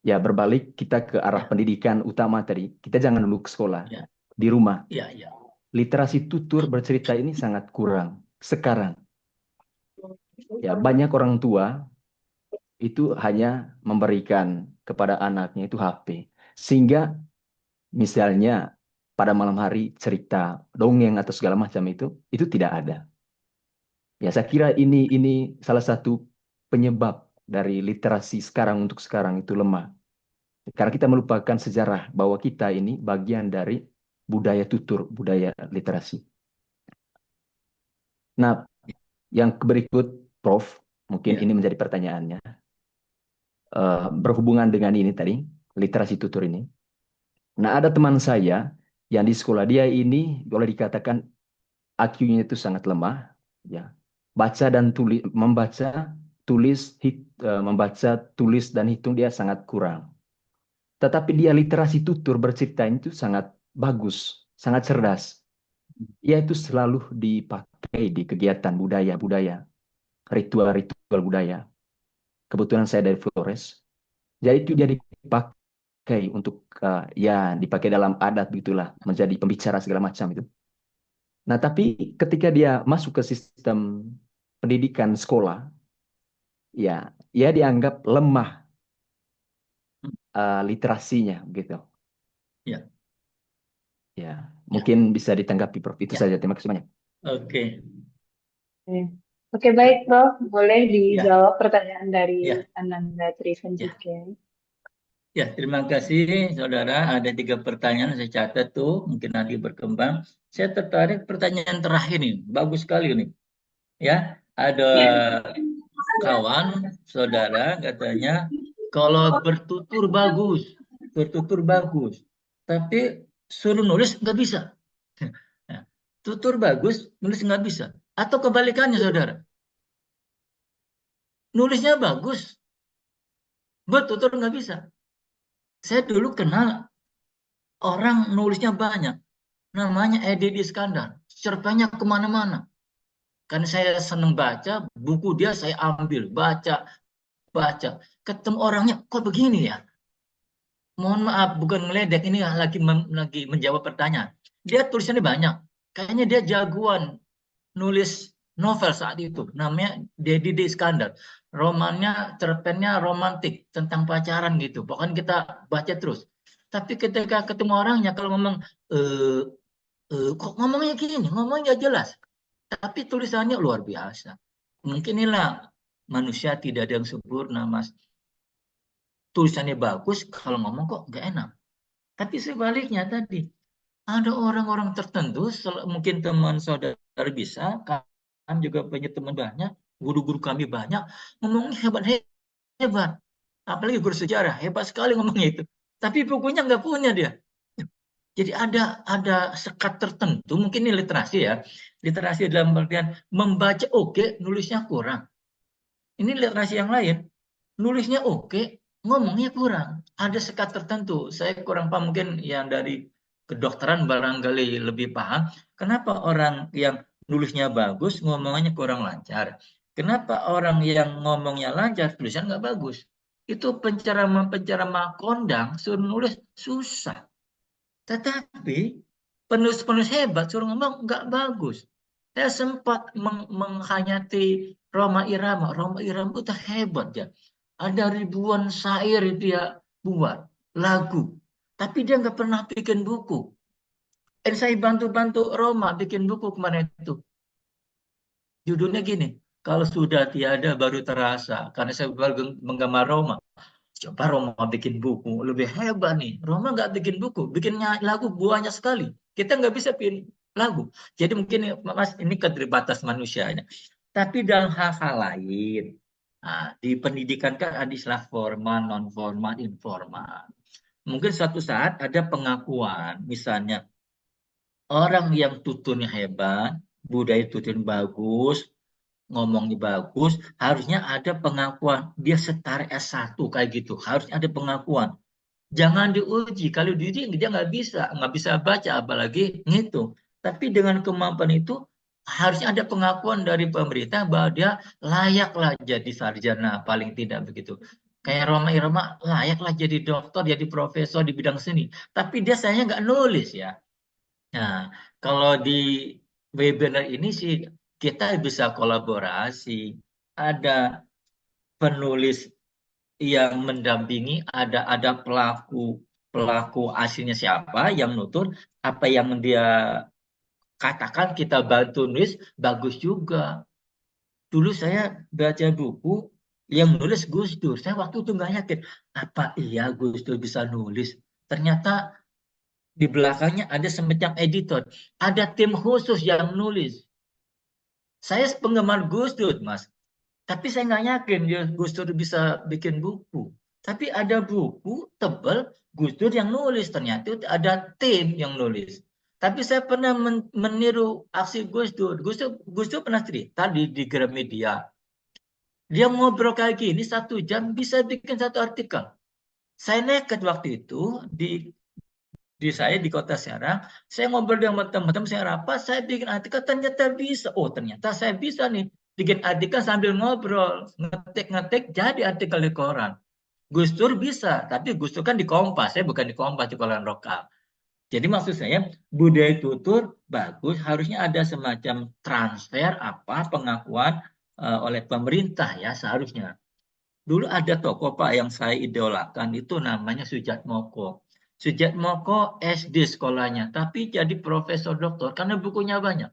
ya berbalik kita ke arah ya, pendidikan utama tadi. Kita jangan dulu ke sekolah, ya, di rumah. ya, ya, Literasi tutur bercerita ini sangat kurang sekarang. Ya, banyak orang tua itu hanya memberikan kepada anaknya itu HP. Sehingga misalnya pada malam hari cerita dongeng atau segala macam itu tidak ada. Ya, saya kira ini salah satu penyebab dari literasi sekarang untuk sekarang itu lemah. Karena kita melupakan sejarah bahwa kita ini bagian dari budaya tutur, budaya literasi. Nah, yang berikut, Prof, mungkin ya, ini menjadi pertanyaannya. Berhubungan dengan ini tadi, literasi tutur ini. Nah, ada teman saya yang di sekolah dia ini boleh dikatakan IQ-nya itu sangat lemah, ya. Baca dan tulis, membaca, tulis dan hitung dia sangat kurang. Tetapi dia literasi tutur bercerita itu sangat bagus, sangat cerdas. Ia itu selalu dipakai di kegiatan budaya-budaya, ritual-ritual budaya. Kebetulan saya dari Flores, jadi itu dia dipakai untuk ya dipakai dalam adat gitulah, menjadi pembicara segala macam itu. Nah, tapi ketika dia masuk ke sistem pendidikan sekolah, ya, ia dianggap lemah literasinya gitu. ya, Ya, ya, mungkin bisa ditanggapi, Prof. Itu ya. saja. Terima kasih banyak. Oke. Oke, Oke, baik, Prof. Boleh Ya, dijawab pertanyaan dari ya, Ananda ya. Trisanjike. Ya, terima kasih saudara. Ada 3 pertanyaan saya catat tuh, mungkin nanti berkembang. Saya tertarik pertanyaan terakhir nih, bagus sekali nih. Ya, ada kawan saudara katanya kalau bertutur bagus, tapi suruh nulis nggak bisa. Nah, tutur bagus, nulis nggak bisa. Atau kebalikannya saudara, nulisnya bagus, bertutur nggak bisa. Saya dulu kenal orang nulisnya banyak. Namanya Edi Iskandar. Cerpennya kemana-mana. Kan saya seneng baca, buku dia saya ambil, baca, baca. Ketemu orangnya, kok begini ya? Mohon maaf, bukan meledek, ini lagi menjawab pertanyaan. Dia tulisannya banyak. Kayaknya dia jagoan nulis novel saat itu. Namanya Dedi D. Iskandar. Romannya, cerpennya romantik, tentang pacaran gitu. Pokoknya kita baca terus. Tapi ketika ketemu orangnya, kalau ngomong, eh, kok ngomongnya gini, ngomongnya nggak jelas. Tapi tulisannya luar biasa. Mungkin inilah manusia tidak ada yang sempurna, Mas. Tulisannya bagus, kalau ngomong kok nggak enak. Tapi sebaliknya tadi, ada orang-orang tertentu, mungkin teman saudara bisa, kan juga punya teman banyak, guru-guru kami banyak, ngomongnya hebat-hebat. Apalagi guru sejarah, hebat sekali ngomongnya itu. Tapi bukunya nggak punya dia. Jadi ada sekat tertentu, mungkin ini literasi ya. Literasi dalam artian membaca oke, nulisnya kurang. Ini literasi yang lain. Nulisnya oke, ngomongnya kurang. Ada sekat tertentu. Saya kurang paham, mungkin yang dari kedokteran barangkali lebih paham. Kenapa orang yang nulisnya bagus, ngomongnya kurang lancar? Kenapa orang yang ngomongnya lancar, tulisan nggak bagus? Itu penceramah kondang, suruh nulis susah. Tetapi penulis-penulis hebat suruh ngomong nggak bagus. Saya sempat menghayati Roma Irama. Roma Irama itu hebat ya. Ada ribuan syair dia buat, lagu. Tapi dia nggak pernah bikin buku. Dan saya bantu-bantu Roma bikin buku kemarin itu. Judulnya gini, kalau sudah tiada baru terasa. Karena saya menggambar Roma. Coba Roma bikin buku, lebih hebat nih. Roma nggak bikin buku, bikinnya lagu banyak sekali. Kita nggak bisa bikin lagu. Jadi mungkin Mas ini keterbatasan manusianya. Tapi dalam hal-hal lain, nah, di pendidikan kan ada istilah formal, non formal, informal. Mungkin suatu saat ada pengakuan, misalnya orang yang tuturnya hebat, budaya tuturnya bagus, ngomongnya bagus, harusnya ada pengakuan. Dia setara S1 kayak gitu. Harusnya ada pengakuan. Jangan diuji. Kalau diuji dia nggak bisa baca, apalagi ngitung. Tapi dengan kemampuan itu harusnya ada pengakuan dari pemerintah bahwa dia layaklah jadi sarjana, paling tidak begitu. Kayak Roma Irama layaklah jadi dokter, jadi profesor di bidang seni. Tapi dia sayangnya nggak nulis ya. Nah, kalau di webinar ini sih kita bisa kolaborasi. Ada penulis yang mendampingi, ada pelaku pelaku aslinya siapa yang nutur, apa yang dia katakan kita bantu nulis, bagus juga. Dulu saya baca buku yang nulis Gus Dur, saya waktu itu nggak yakin apa iya Gus Dur bisa nulis. Ternyata di belakangnya ada semacam editor, ada tim khusus yang nulis. Saya penggemar Gus Dur, Mas. Tapi saya nggak yakin dia Gus Dur bisa bikin buku. Tapi ada buku tebal Gus Dur yang nulis. Ternyata itu ada tim yang nulis. Tapi saya pernah meniru aksi Gus Dur. Gus Dur pernah cerita di Gramedia. Dia ngobrol kayak gini 1 jam bisa bikin 1 artikel. Saya nekat waktu itu saya di kota Serang. Saya ngobrol dengan teman-teman saya rapat. Saya bikin artikel ternyata bisa. Oh ternyata saya bisa nih bikin artikel sambil ngobrol, ngetik-ngetik jadi artikel di koran. Gus Dur bisa, tapi Gus Dur kan di Kompas, saya bukan di Kompas di koran lokal. Jadi maksud saya budaya tutur bagus, harusnya ada semacam transfer apa pengakuan oleh pemerintah ya seharusnya. Dulu ada tokoh Pak yang saya idolakan itu namanya Sujatmoko. Sujatmoko SD sekolahnya, tapi jadi profesor doktor karena bukunya banyak.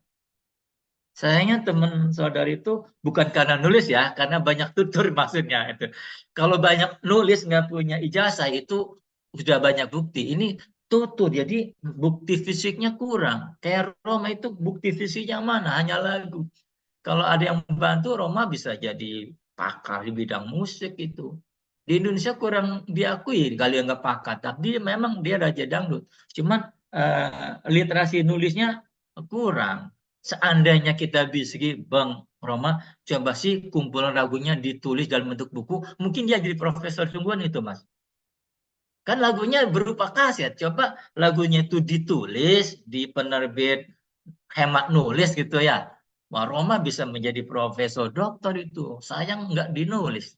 Sayangnya teman saudari itu bukan karena nulis ya, karena banyak tutur maksudnya itu. Kalau banyak nulis nggak punya ijazah itu sudah banyak bukti. Ini tutur, jadi bukti fisiknya kurang. Kayak Roma itu bukti fisiknya mana? Hanya lagu. Kalau ada yang membantu, Roma bisa jadi pakar di bidang musik itu. Di Indonesia kurang diakui kali nggak pakar, tapi memang dia raja dangdut. Cuman literasi nulisnya kurang. Seandainya kita bisa, Bang Roma, coba sih kumpulan lagunya ditulis dalam bentuk buku, mungkin dia jadi profesor sungguhan itu, Mas. Kan lagunya berupa kaset. Coba lagunya itu ditulis di penerbit hemat nulis gitu ya. Wah, Roma bisa menjadi profesor doktor itu. Sayang nggak dinulis.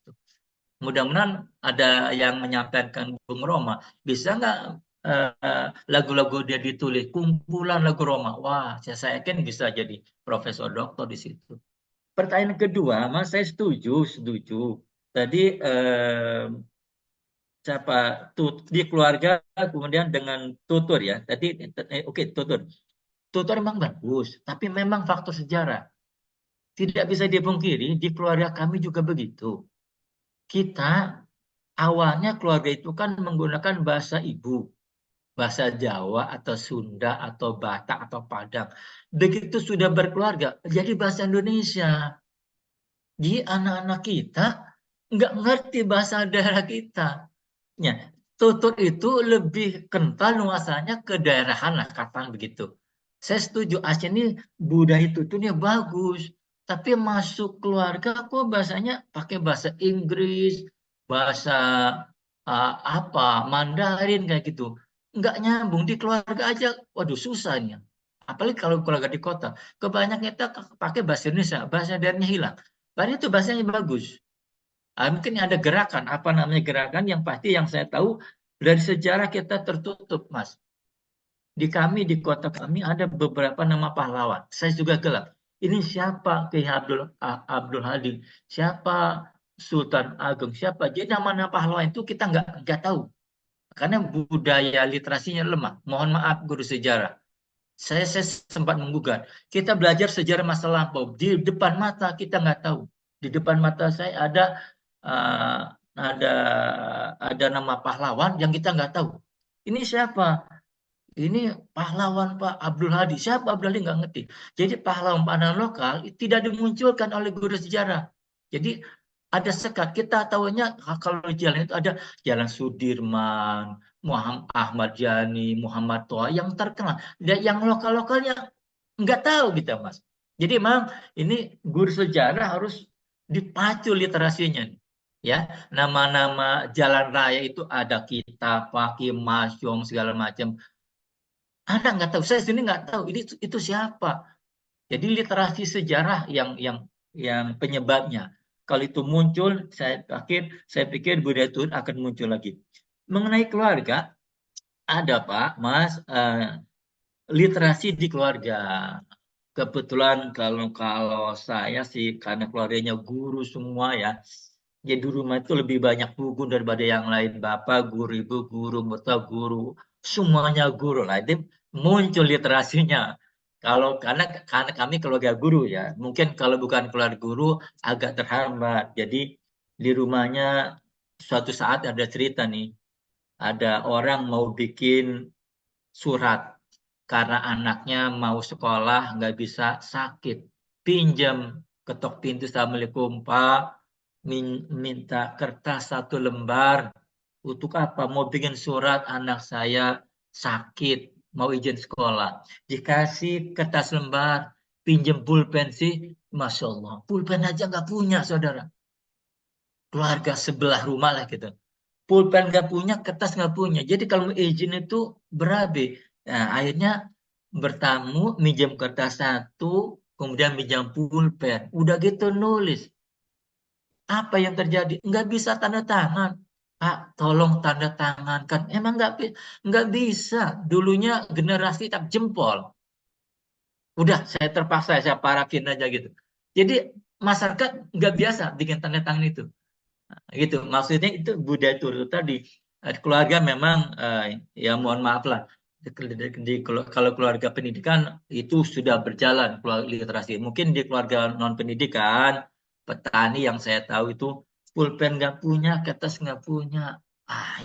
Mudah-mudahan ada yang menyampaikan Bung Roma. Bisa nggak lagu-lagu dia ditulis kumpulan lagu Roma? Wah, saya yakin bisa jadi profesor doktor di situ. Pertanyaan kedua, Mas, saya setuju, setuju. Tadi siapa di keluarga kemudian dengan tutur ya. Tadi oke, tutur. Tutur memang bagus, tapi memang faktor sejarah. Tidak bisa dipungkiri, di keluarga kami juga begitu. Kita awalnya keluarga itu kan menggunakan bahasa ibu, bahasa Jawa atau Sunda atau Batak atau Padang. Begitu sudah berkeluarga, jadi bahasa Indonesia. Jadi anak-anak kita nggak ngerti bahasa daerah kita. Ya, tutur itu lebih kental nuansanya ke daerahan lah, katakan begitu. Saya setuju, Aceh ini budaya tuturnya bagus. Tapi masuk keluarga kok bahasanya pakai bahasa Inggris, bahasa apa, Mandarin kayak gitu. Nggak nyambung di keluarga aja, waduh susahnya. Apalagi kalau keluarga di kota. Kebanyakan kita pakai bahasa Indonesia, bahasa daerahnya hilang. Padahal itu bahasanya bagus. Mungkin ada gerakan, apa namanya gerakan yang pasti yang saya tahu dari sejarah kita tertutup, Mas. Di kota kami ada beberapa nama pahlawan. Saya juga gelap. Ini siapa Kiai Abdul Halim? Siapa Sultan Agung? Siapa? Jadi nama-nama pahlawan itu kita nggak tahu. Karena budaya literasinya lemah. Mohon maaf guru sejarah. Saya sempat menggugat. Kita belajar sejarah masa lampau. Di depan mata kita nggak tahu. Di depan mata saya uh, ada ada nama pahlawan yang kita nggak tahu. Ini siapa? Ini pahlawan Pak Abdul Hadi. Siapa Abdul Hadi nggak ngerti. Jadi pahlawan lokal tidak dimunculkan oleh guru sejarah. Jadi ada sekat. Kita tahunya kalau jalan itu ada Jalan Sudirman, Muhammad Ahmad Yani, Muhammad Toha yang terkenal. Dan yang lokal-lokalnya nggak tahu kita, Mas. Jadi memang ini guru sejarah harus dipacu literasinya. Ya, nama-nama jalan raya itu ada kita, Paki, Masyong, segala macam. Anak nggak tahu, saya sendiri nggak tahu itu siapa. Jadi literasi sejarah yang penyebabnya. Kalau itu muncul, saya pikir budaya itu akan muncul lagi. Mengenai keluarga, ada Pak, Mas, literasi di keluarga. Kebetulan kalau kalau saya sih karena keluarganya guru semua ya. Jadi di rumah itu lebih banyak buku daripada yang lain. Bapak guru, ibu guru, mertua guru, semuanya guru lah. Itu muncul literasinya. Karena kami keluarga guru ya. Mungkin kalau bukan keluarga guru agak terhambat. Jadi di rumahnya suatu saat ada cerita nih. Ada orang mau bikin surat karena anaknya mau sekolah nggak bisa, sakit, pinjam, ketok pintu, assalamualaikum Pak, minta kertas 1 lembar. Untuk apa? Mau bikin surat, anak saya sakit, mau izin sekolah. Dikasih kertas lembar, pinjam pulpen sih, Masya Allah, pulpen aja nggak punya saudara, keluarga sebelah rumah lah gitu. Pulpen nggak punya, kertas nggak punya. Jadi kalau mau izin itu berabe. Nah, akhirnya bertamu, minjem kertas 1, kemudian minjam pulpen. Udah gitu nulis. Apa yang terjadi? Nggak bisa tanda tangan. Pak, tolong tanda tangan kan. Emang nggak bisa. Dulunya generasi tak jempol. Udah, saya terpaksa, saya parafin aja gitu. Jadi masyarakat nggak biasa bikin tanda tangan itu. Gitu maksudnya itu budaya turut tadi. Keluarga memang ya mohon maaf lah, kalau keluarga pendidikan itu sudah berjalan keluarga literasi. Mungkin di keluarga non pendidikan, petani yang saya tahu itu pulpen nggak punya, kertas nggak punya.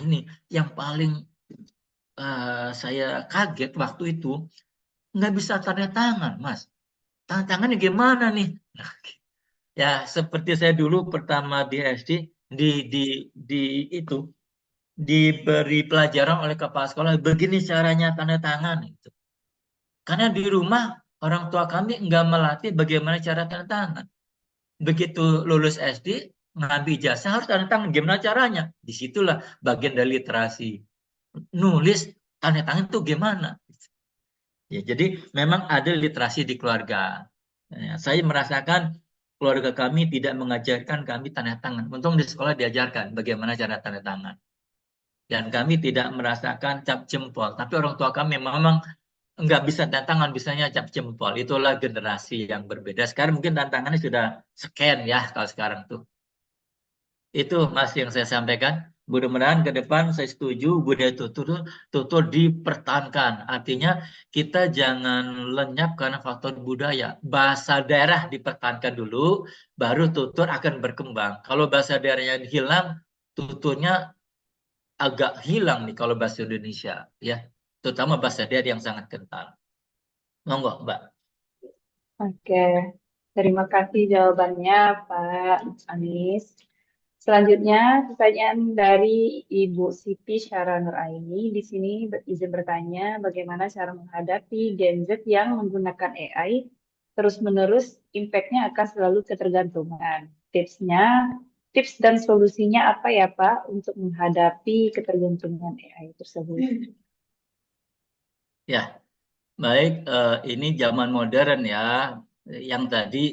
Ini yang paling saya kaget waktu itu, nggak bisa tanda tangan, Mas. Tanda tangannya gimana nih? Nah, ya seperti saya dulu pertama di SD, di di di itu diberi pelajaran oleh kepala sekolah, begini caranya tanda tangan itu. Karena di rumah orang tua kami nggak melatih bagaimana cara tanda tangan. Begitu lulus SD, ngambil ijazah harus tanda tangan. Gimana caranya? Disitulah bagian dari literasi. Nulis tanda tangan itu gimana? Ya, jadi memang ada literasi di keluarga. Ya, saya merasakan keluarga kami tidak mengajarkan kami tanda tangan. Untung di sekolah diajarkan bagaimana cara tanda tangan. Dan kami tidak merasakan cap jempol. Tapi orang tua kami memang nggak bisa tantangan, bisanya cap jempol. Itulah generasi yang berbeda. Sekarang mungkin tantangannya sudah scan ya kalau sekarang tuh. Itu Mas yang saya sampaikan. Mudah-mudahan ke depan saya setuju budaya tutur dipertahankan. Artinya kita jangan lenyap karena faktor budaya. Bahasa daerah dipertahankan dulu, baru tutur akan berkembang. Kalau bahasa daerahnya hilang, tuturnya agak hilang nih kalau bahasa Indonesia, ya. Terutama bahasa daerah yang sangat kental. Monggo, Mbak. Oke, terima kasih jawabannya Pak Anies. Selanjutnya, pertanyaan dari Ibu Siti Syara Nuraini. Di sini izin bertanya bagaimana cara menghadapi Gen Z yang menggunakan AI terus-menerus, impact-nya akan selalu ketergantungan. Tips dan solusinya apa ya Pak untuk menghadapi ketergantungan AI tersebut? Ya, baik. Ini zaman modern ya. Yang tadi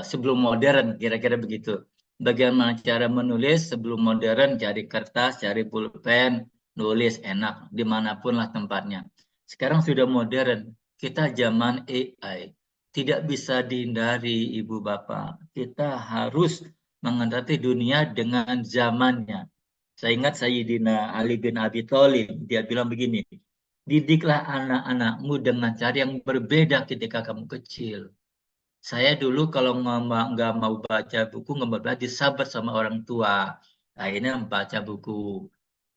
sebelum modern, kira-kira begitu. Bagaimana cara menulis sebelum modern? Cari kertas, cari pulpen, nulis enak dimanapun lah tempatnya. Sekarang sudah modern. Kita zaman AI. Tidak bisa dihindari, Ibu Bapak. Kita harus menghadapi dunia dengan zamannya. Saya ingat Sayyidina Ali bin Abi Thalib, dia bilang begini, didiklah anak-anakmu dengan cara yang berbeda ketika kamu kecil. Saya dulu kalau nggak mau baca buku, nggak mau belajar, sabar sama orang tua. Akhirnya membaca buku.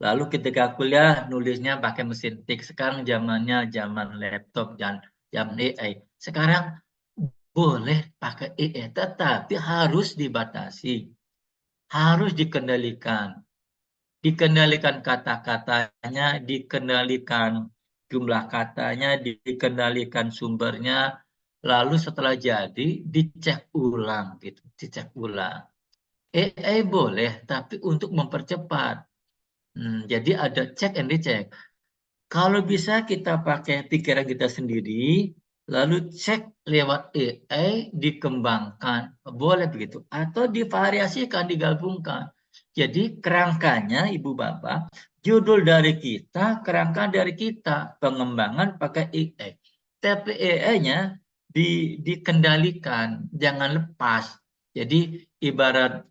Lalu ketika kuliah, nulisnya pakai mesin tik. Sekarang zamannya zaman laptop dan zaman AI. Sekarang boleh pakai AI, tetapi harus dibatasi. harus dikendalikan. Dikendalikan kata-katanya, dikendalikan jumlah katanya, dikendalikan sumbernya, lalu setelah jadi dicek ulang gitu, dicek ulang. AI boleh, tapi untuk mempercepat. Jadi ada check and recheck. Kalau bisa kita pakai pikiran kita sendiri, lalu cek lewat AI, dikembangkan. Boleh begitu. Atau divariasikan, digabungkan. Jadi kerangkanya, Ibu Bapak, judul dari kita, kerangka dari kita. Pengembangan pakai AI. Tapi AI-nya dikendalikan, jangan lepas. Jadi ibarat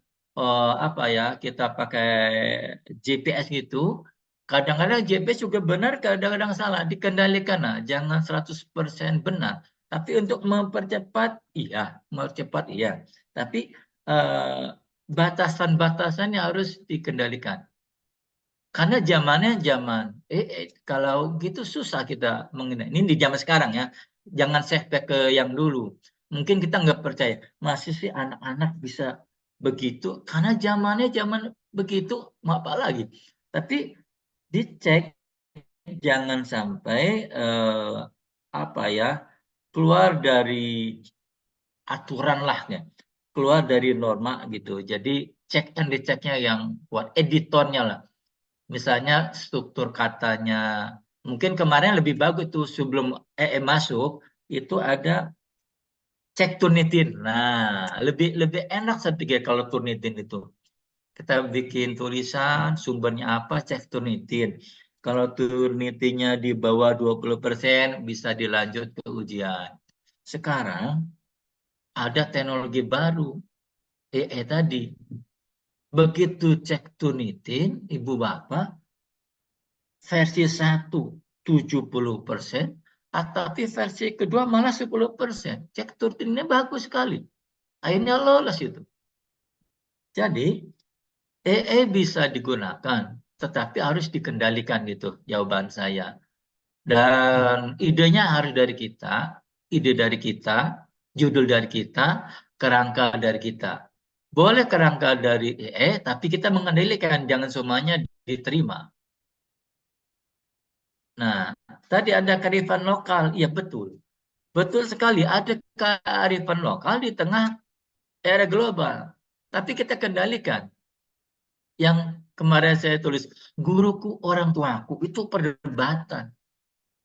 apa ya, kita pakai GPS gitu, kadang-kadang GPS juga benar, kadang-kadang salah. Dikendalikan, nah, jangan 100% benar. Tapi untuk mempercepat iya. Tapi batasan-batasannya harus dikendalikan. Karena zamannya zaman kalau gitu susah kita mengenai. Ini di zaman sekarang ya. Jangan setback ke yang dulu. Mungkin kita nggak percaya. Masih sih anak-anak bisa begitu. Karena zamannya zaman begitu, mau apa lagi. Tapi dicek, jangan sampai apa ya, keluar dari aturan lah ya, keluar dari norma gitu. Jadi cek and rechecknya yang kuat, editornya lah. Misalnya struktur katanya, mungkin kemarin lebih bagus tuh sebelum masuk itu ada cek Turnitin. Nah, lebih lebih enak saya pikir kalau Turnitin itu. Kita bikin tulisan, sumbernya apa, cek Turnitin. Kalau Turnitinnya di bawah 20% bisa dilanjut ke ujian. Sekarang ada teknologi baru, tadi. Begitu cek Turnitin, Ibu Bapak, versi 1 70%, tapi versi kedua malah 10%. Cek Turnitinnya bagus sekali. Akhirnya lolos itu. Jadi, bisa digunakan, tetapi harus dikendalikan gitu jawaban saya. Dan idenya harus dari kita, ide dari kita, judul dari kita, kerangka dari kita. Boleh kerangka dari tapi kita mengendalikan, jangan semuanya diterima. Nah, tadi ada kearifan lokal, ya betul. Betul sekali, ada kearifan lokal di tengah era global. Tapi kita kendalikan. Yang kemarin saya tulis, guruku orang tuaku, itu perdebatan.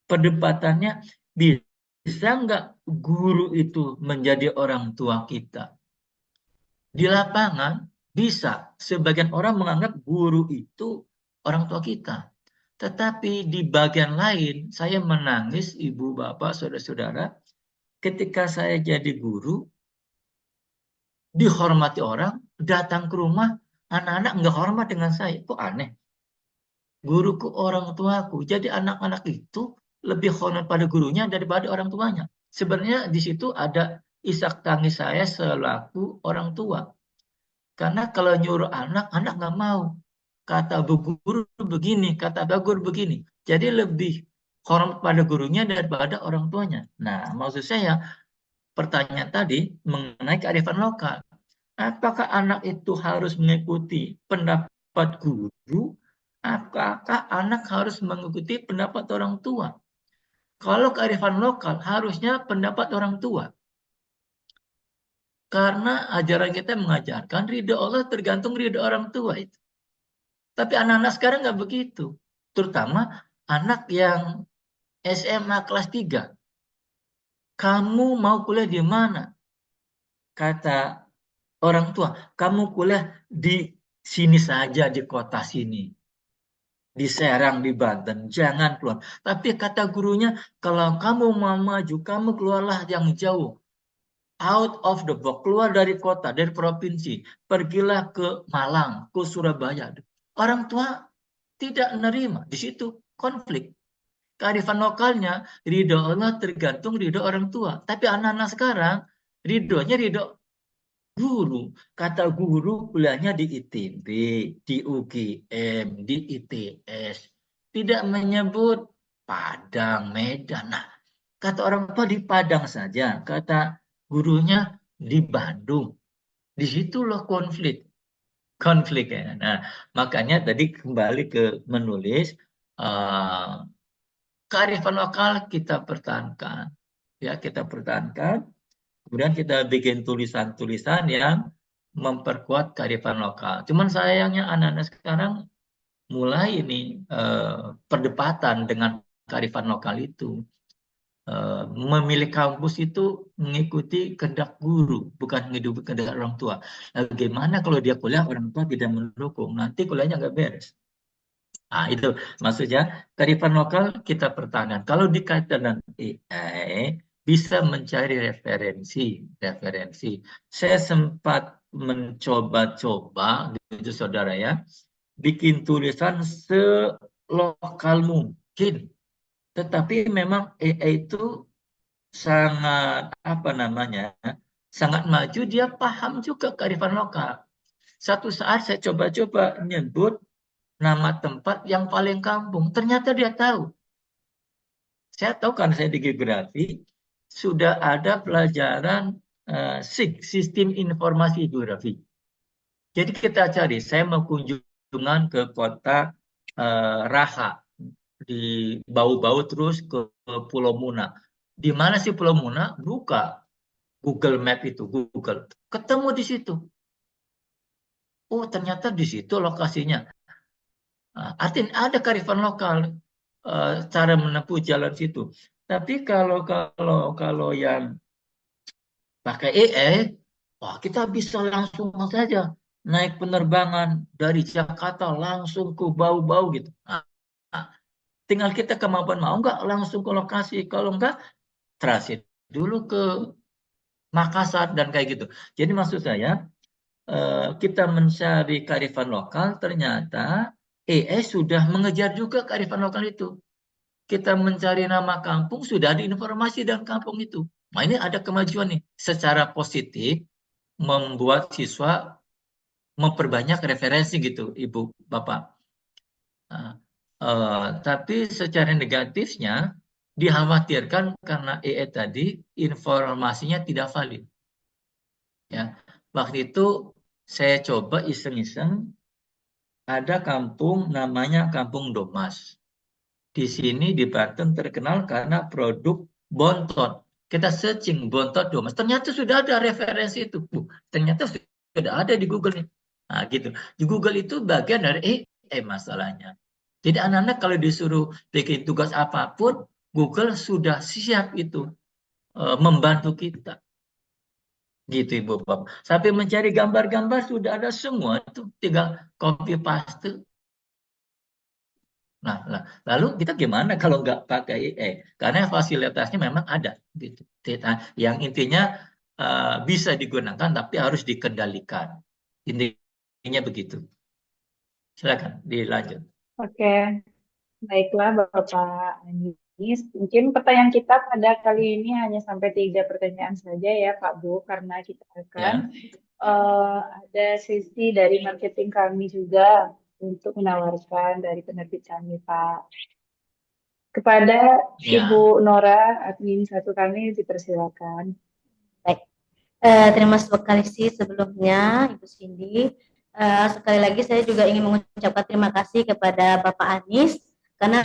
Perdebatannya, bisa nggak guru itu menjadi orang tua kita? Di lapangan bisa. Sebagian orang menganggap guru itu orang tua kita. Tetapi di bagian lain, saya menangis, ibu, bapak, saudara-saudara, ketika saya jadi guru, dihormati orang, datang ke rumah, anak-anak nggak hormat dengan saya. Kok aneh? Guruku orang tuaku. Jadi anak-anak itu lebih hormat pada gurunya daripada orang tuanya. Sebenarnya di situ ada isak tangis saya selaku orang tua. Karena kalau nyuruh anak, anak nggak mau. Kata bu guru begini, kata bu guru begini. Jadi lebih hormat pada gurunya daripada orang tuanya. Nah, maksud saya pertanyaan tadi mengenai kearifan lokal. Apakah anak itu harus mengikuti pendapat guru? Apakah anak harus mengikuti pendapat orang tua? Kalau kearifan lokal, harusnya pendapat orang tua. Karena ajaran kita mengajarkan ridho Allah tergantung ridho orang tua itu. Tapi anak-anak sekarang nggak begitu. Terutama anak yang SMA kelas 3. Kamu mau kuliah di mana? Kata orang tua, kamu kuliah di sini saja, di kota sini. Di Serang, di Banten, jangan keluar. Tapi kata gurunya, kalau kamu mau maju, kamu keluarlah yang jauh. Out of the box, keluar dari kota, dari provinsi. Pergilah ke Malang, ke Surabaya. Orang tua tidak menerima. Di situ konflik. Kearifan lokalnya, ridho Allah tergantung ridho orang tua. Tapi anak-anak sekarang, ridhonya ridho guru. Kata guru kuliahnya di ITB, di UGM, di ITS. Tidak menyebut Padang, Medan. Nah, kata orang tua di Padang saja. Kata gurunya di Bandung. Di situlah konflik. konflik ya. Nah, makanya tadi kembali ke menulis, kearifan lokal kita pertahankan, ya kita pertahankan. Kemudian kita bikin tulisan-tulisan yang memperkuat kearifan lokal. Cuman sayangnya anak-anak sekarang mulai ini perdebatan dengan kearifan lokal itu. Memilih kampus itu mengikuti kehendak guru, bukan mengikuti kehendak orang tua. Bagaimana kalau dia kuliah orang tua tidak mendukung, nanti kuliahnya nggak beres. Nah, itu maksudnya kearifan lokal kita pertahankan. Kalau dikaitkan dengan AI, bisa mencari referensi. Saya sempat mencoba-coba, gitu saudara ya, bikin tulisan selokal mungkin. Tetapi memang AI itu sangat sangat maju, dia paham juga kearifan lokal. Satu saat saya coba-coba nyebut nama tempat yang paling kampung, ternyata dia tahu. Saya tahu karena saya di geografi sudah ada pelajaran SIG, Sistem Informasi Geografi. Jadi kita cari, saya mau kunjungan ke kota Raha di Bau-Bau terus ke Pulau Muna. Di mana sih Pulau Muna? Buka Google Map itu, Google. Ketemu di situ. Oh, ternyata di situ lokasinya. Artinya ada kearifan lokal, cara menempuh jalan situ. Tapi kalau yang pakai AI, wah kita bisa langsung saja naik penerbangan dari Jakarta langsung ke Bau-Bau gitu. Tinggal kita kemampuan mau nggak langsung ke lokasi. Kalau nggak, transit dulu ke Makassar dan kayak gitu. Jadi maksud saya, kita mencari kearifan lokal, ternyata AI sudah mengejar juga kearifan lokal itu. Kita mencari nama kampung, sudah ada informasi dan kampung itu. Nah ini ada kemajuan nih. Secara positif, membuat siswa memperbanyak referensi gitu, Ibu, Bapak. Nah, tapi secara negatifnya, dikhawatirkan karena AI tadi, informasinya tidak valid. Ya, waktu itu saya coba iseng-iseng, ada kampung namanya Kampung Domas. Di sini di Banten terkenal karena produk bontot. Kita searching bontot Domas. Ternyata sudah ada referensi itu. Ternyata sudah ada di Google nih. Nah, gitu. Di Google itu bagian dari masalahnya. Jadi anak-anak kalau disuruh bikin tugas apapun, Google sudah siap itu membantu kita. Gitu Ibu Bapak. Sampai mencari gambar-gambar sudah ada semua, itu tinggal copy paste. Nah, lalu kita gimana kalau nggak pakai AI? Karena fasilitasnya memang ada, gitu. Yang intinya bisa digunakan, tapi harus dikendalikan. Intinya begitu. Silakan dilanjut. Oke, baiklah Bapak Anies. Mungkin pertanyaan kita pada kali ini hanya sampai 3 pertanyaan saja ya Pak Bu, karena kita akan ada sisi dari marketing kami juga untuk menawarkan dari penerbit kami Pak. Kepada Ibu Nora, admin 1 kami dipersilakan. Baik, terima kasih sebelumnya Ibu Cindy. Sekali lagi saya juga ingin mengucapkan terima kasih kepada Bapak Anies karena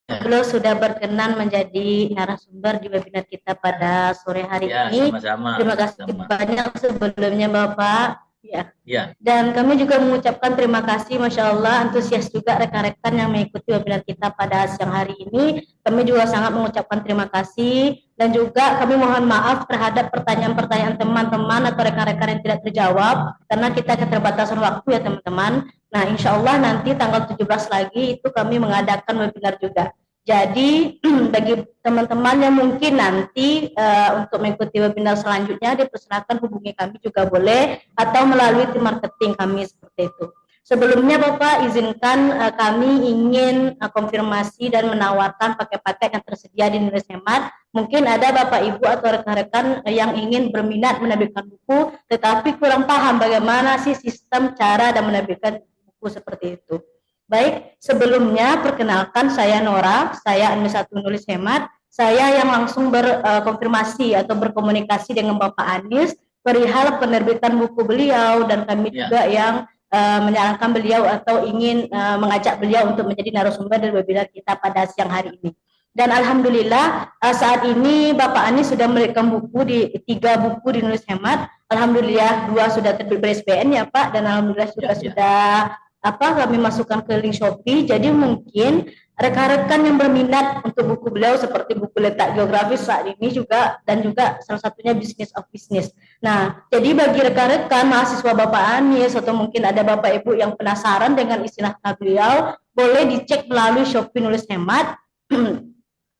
beliau sudah berkenan menjadi narasumber di webinar kita pada sore hari ini. Sama-sama. Terima kasih banyak sebelumnya Bapak. Ya. Dan kami juga mengucapkan terima kasih, Masya Allah, antusias juga rekan-rekan yang mengikuti webinar kita pada siang hari ini. Kami juga sangat mengucapkan terima kasih dan juga kami mohon maaf terhadap pertanyaan-pertanyaan teman-teman atau rekan-rekan yang tidak terjawab karena kita keterbatasan waktu ya teman-teman. Nah, insya Allah nanti tanggal 17 lagi itu kami mengadakan webinar juga. Jadi bagi teman-teman yang mungkin nanti untuk mengikuti webinar selanjutnya dipersilakan hubungi kami juga boleh atau melalui tim marketing kami seperti itu. Sebelumnya Bapak izinkan kami ingin konfirmasi dan menawarkan paket-paket yang tersedia di Nulis Hemat. Mungkin ada Bapak Ibu atau rekan-rekan yang ingin berminat menerbitkan buku tetapi kurang paham bagaimana sih sistem cara dan menerbitkan buku seperti itu. Baik, sebelumnya perkenalkan saya Nora, saya admin 1 Nulis Hemat. Saya yang langsung berkonfirmasi atau berkomunikasi dengan Bapak Anies perihal penerbitan buku beliau dan kami juga yang menyarankan beliau atau ingin mengajak beliau untuk menjadi narasumber dari webinar kita pada siang hari ini. Dan alhamdulillah saat ini Bapak Ani sudah memberikan buku di 3 buku di Nulis Hemat. Alhamdulillah 2 sudah terbit ber-SBN ya Pak, dan alhamdulillah juga sudah kami masukkan ke link Shopee. Jadi mungkin rekan-rekan yang berminat untuk buku beliau seperti buku letak geografis saat ini juga, dan juga salah satunya Business of Business. Nah, jadi bagi rekan-rekan mahasiswa Bapak Anies atau mungkin ada Bapak Ibu yang penasaran dengan isi naskah beliau, boleh dicek melalui Shopee Nulis Hemat.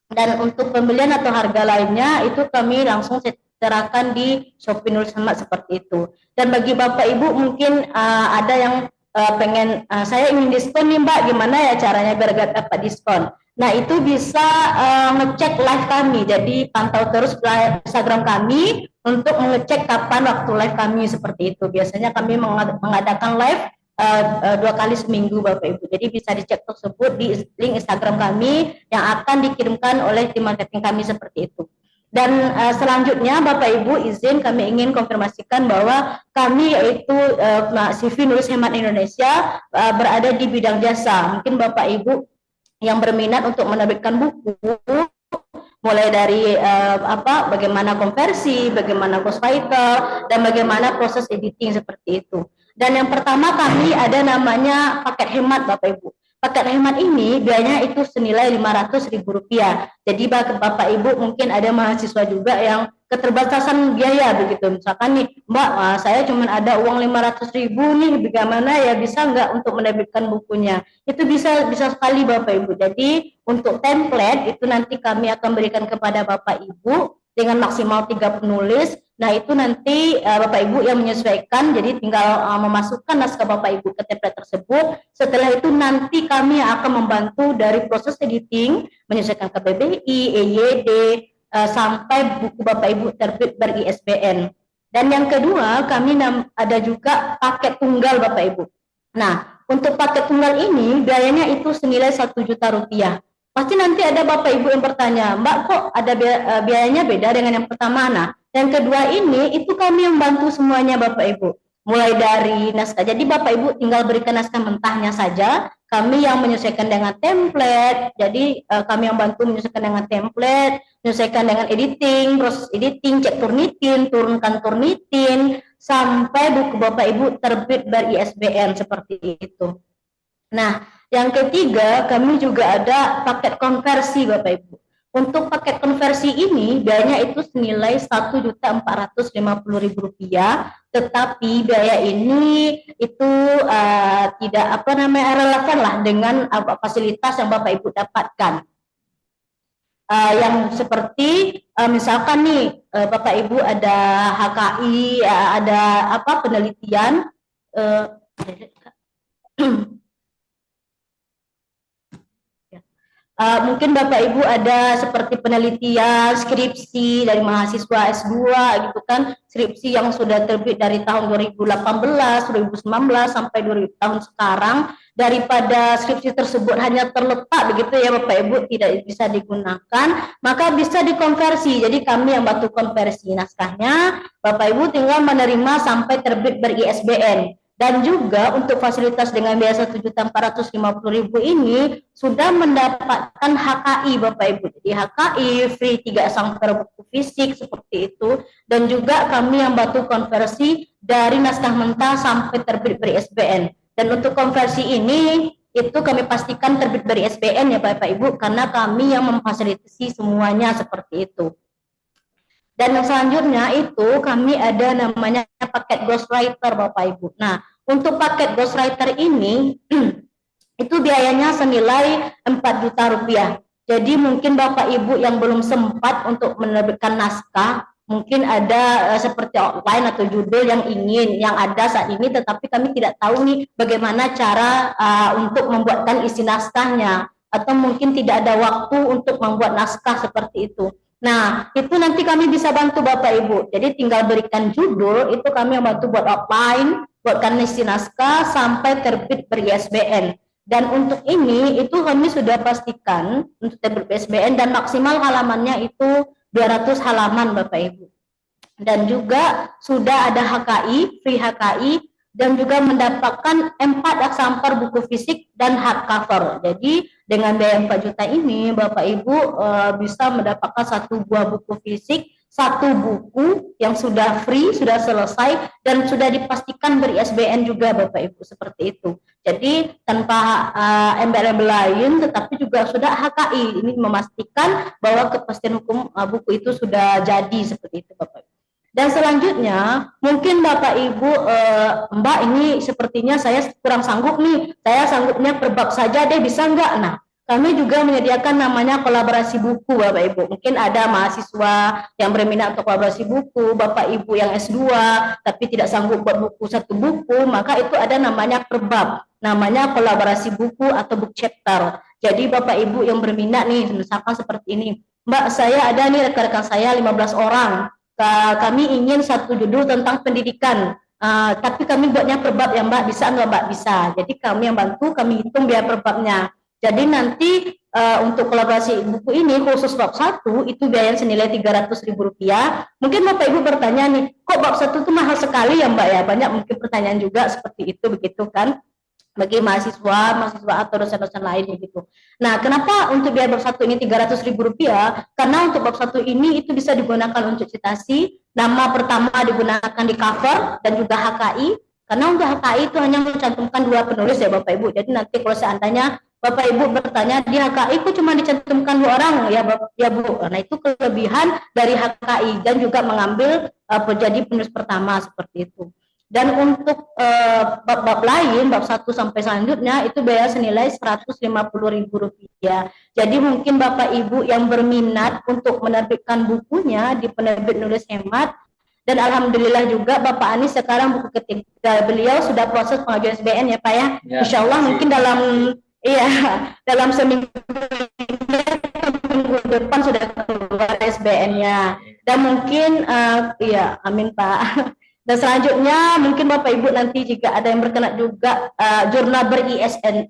Dan untuk pembelian atau harga lainnya itu kami langsung setarakan di Shopee Nulis Hemat seperti itu. Dan bagi Bapak Ibu mungkin ada yang pengen saya ingin diskon nih Mbak, gimana ya caranya biar dapat diskon? Nah itu bisa ngecek live kami, jadi pantau terus Instagram kami untuk mengecek kapan waktu live kami seperti itu. Biasanya kami mengadakan live 2 kali seminggu Bapak Ibu. Jadi bisa dicek tersebut di link Instagram kami yang akan dikirimkan oleh tim marketing kami seperti itu. Dan selanjutnya Bapak Ibu izin kami ingin konfirmasikan bahwa kami yaitu CV Nulis Hemat Indonesia berada di bidang jasa. Mungkin Bapak Ibu yang berminat untuk menerbitkan buku mulai dari bagaimana konversi, bagaimana ghostwriter, dan bagaimana proses editing seperti itu. Dan yang pertama kami ada namanya paket hemat Bapak Ibu. Paket hemat ini biayanya itu senilai Rp500.000. Jadi Bapak Ibu mungkin ada mahasiswa juga yang keterbatasan biaya begitu. Misalkan nih, Mbak, saya cuma ada uang 500.000 nih, bagaimana ya, bisa nggak untuk menerbitkan bukunya? Itu bisa sekali Bapak Ibu. Jadi untuk template itu nanti kami akan berikan kepada Bapak Ibu dengan maksimal 3 penulis. Nah itu nanti Bapak Ibu yang menyesuaikan, jadi tinggal memasukkan naskah Bapak Ibu ke template tersebut. Setelah itu nanti kami akan membantu dari proses editing, menyesuaikan ke KBBI, EYD, sampai buku Bapak Ibu terbit ber-ISBN. Dan yang kedua, kami ada juga paket tunggal Bapak Ibu. Nah, untuk paket tunggal ini biayanya itu senilai Rp1.000.000. Pasti nanti ada Bapak Ibu yang bertanya, Mbak kok ada biayanya beda dengan yang pertama? Nah, yang kedua ini itu kami yang bantu semuanya Bapak Ibu. Mulai dari naskah, jadi Bapak Ibu tinggal berikan naskah mentahnya saja, kami yang menyesuaikan dengan template, jadi kami yang bantu menyesuaikan dengan template, menyesuaikan dengan editing, proses editing, cek Turnitin, turunkan Turnitin, sampai buku Bapak Ibu terbit ber-ISBN seperti itu. Nah, yang ketiga kami juga ada paket konversi Bapak Ibu. Untuk paket konversi ini biayanya itu senilai Rp1.450.000, tetapi biaya ini itu tidak relevan lah dengan fasilitas yang Bapak Ibu dapatkan. Yang seperti misalkan nih Bapak Ibu ada HKI, ada penelitian, mungkin Bapak Ibu ada seperti penelitian, skripsi dari mahasiswa S2 gitu kan, skripsi yang sudah terbit dari tahun 2018, 2019 sampai tahun sekarang, daripada skripsi tersebut hanya terletak begitu ya Bapak Ibu tidak bisa digunakan, maka bisa dikonversi. Jadi kami yang bantu konversi naskahnya, Bapak Ibu tinggal menerima sampai terbit ber-ISBN. Dan juga untuk fasilitas dengan biaya Rp1.450.000 ini sudah mendapatkan HKI Bapak Ibu. Jadi HKI free 3 eksemplar buku fisik seperti itu. Dan juga kami yang bantu konversi dari naskah mentah sampai terbit ber-ISBN. Dan untuk konversi ini itu kami pastikan terbit ber-ISBN ya Bapak Ibu, karena kami yang memfasilitasi semuanya seperti itu. Dan yang selanjutnya itu kami ada namanya paket ghostwriter Bapak Ibu. Nah, untuk paket ghostwriter ini itu biayanya senilai Rp4 juta. Jadi mungkin Bapak Ibu yang belum sempat untuk menerbitkan naskah, mungkin ada seperti outline atau judul yang ada saat ini, tetapi kami tidak tahu nih bagaimana cara untuk membuatkan isi naskahnya, atau mungkin tidak ada waktu untuk membuat naskah seperti itu. Nah, itu nanti kami bisa bantu Bapak Ibu. Jadi tinggal berikan judul, itu kami bantu buat outline, buatkan isi naskah sampai terbit ber-ISBN. Dan untuk ini, itu kami sudah pastikan untuk terbit ber-ISBN dan maksimal halamannya itu 200 halaman Bapak Ibu. Dan juga sudah ada HKI, free HKI dan juga mendapatkan 4 aksampar buku fisik dan hardcover. Jadi dengan biaya 4 juta ini Bapak Ibu bisa mendapatkan 1 buah buku fisik, 1 buku yang sudah free, sudah selesai, dan sudah dipastikan ber-ISBN juga Bapak Ibu, seperti itu. Jadi tanpa embel-embel lain, tetapi juga sudah HKI, ini memastikan bahwa kepastian hukum buku itu sudah jadi, seperti itu Bapak Ibu. Dan selanjutnya, mungkin Bapak Ibu, Mbak, ini sepertinya saya kurang sanggup nih, saya sanggupnya per bab saja deh, bisa enggak? Nah, kami juga menyediakan namanya kolaborasi buku Bapak Ibu. Mungkin ada mahasiswa yang berminat untuk kolaborasi buku, Bapak Ibu yang S2 tapi tidak sanggup buat buku 1 buku, maka itu ada namanya per bab, namanya kolaborasi buku atau book chapter. Jadi Bapak Ibu yang berminat nih, misalkan seperti ini, Mbak, saya ada nih rekan-rekan saya 15 orang, kami ingin 1 judul tentang pendidikan, tapi kami buatnya per bab ya Mbak, bisa nggak Mbak? Bisa. Jadi kami yang bantu, kami hitung biaya per babnya. Jadi nanti untuk kolaborasi buku ini khusus bab 1 itu biaya senilai Rp300.000. Mungkin Bapak Ibu bertanya nih, kok bab 1 itu mahal sekali ya Mbak ya? Banyak mungkin pertanyaan juga seperti itu, begitu kan? Bagi mahasiswa atau dosen-dosen lain gitu. Nah, kenapa untuk biaya bab 1 ini Rp300.000? Karena untuk bab 1 ini itu bisa digunakan untuk citasi, nama pertama digunakan di cover dan juga HKI. Karena untuk HKI itu hanya mencantumkan 2 penulis ya Bapak Ibu. Jadi nanti kalau seandainya Bapak Ibu bertanya di HKI itu cuma dicantumkan 2 orang ya Bu. Nah, itu kelebihan dari HKI dan juga mengambil jadi penulis pertama seperti itu. Dan untuk bab-bab lain, bab 1 sampai selanjutnya itu biaya senilai Rp150.000. Jadi mungkin Bapak Ibu yang berminat untuk menerbitkan bukunya di penerbit Nulis Hemat, dan alhamdulillah juga Bapak Anies sekarang buku ketiga beliau sudah proses pengajuan SBN ya Pak ya. Insya Allah mungkin dalam seminggu depan sudah keluar SBN-nya. Dan mungkin amin Pak. Dan selanjutnya mungkin Bapak Ibu nanti jika ada yang berkenan juga jurnal BISSN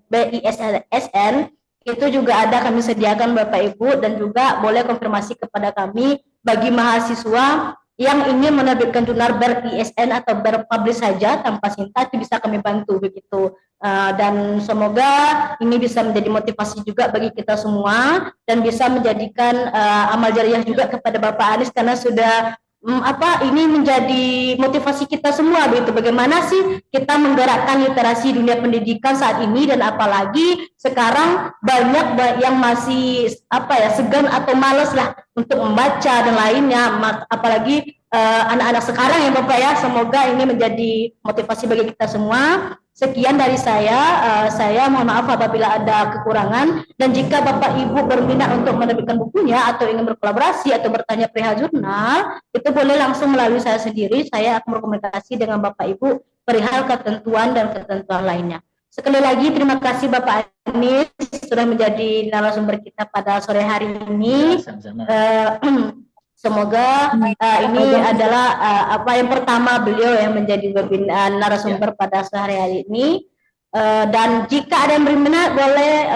itu juga ada kami sediakan Bapak Ibu, dan juga boleh konfirmasi kepada kami bagi mahasiswa yang ingin menerbitkan jurnal BISSN atau berpublish saja tanpa cinta, itu bisa kami bantu begitu. Dan semoga ini bisa menjadi motivasi juga bagi kita semua dan bisa menjadikan amal jariah juga kepada Bapak Anies, karena sudah ini menjadi motivasi kita semua begitu. Bagaimana sih kita menggerakkan literasi dunia pendidikan saat ini, dan apalagi sekarang banyak yang masih segan atau malas lah untuk membaca dan lainnya, apalagi anak-anak sekarang ya Bapak ya. Semoga ini menjadi motivasi bagi kita semua. Sekian dari saya mohon maaf apabila ada kekurangan, dan jika Bapak Ibu berminat untuk menerbitkan bukunya atau ingin berkolaborasi atau bertanya perihal jurnal, itu boleh langsung melalui saya sendiri. Saya akan berkomunikasi dengan Bapak Ibu perihal ketentuan dan ketentuan lainnya. Sekali lagi terima kasih Bapak Anies sudah menjadi narasumber kita pada sore hari ini. Semoga ini adalah yang pertama beliau yang menjadi narasumber pada sore hari ini. Dan jika ada yang berminat boleh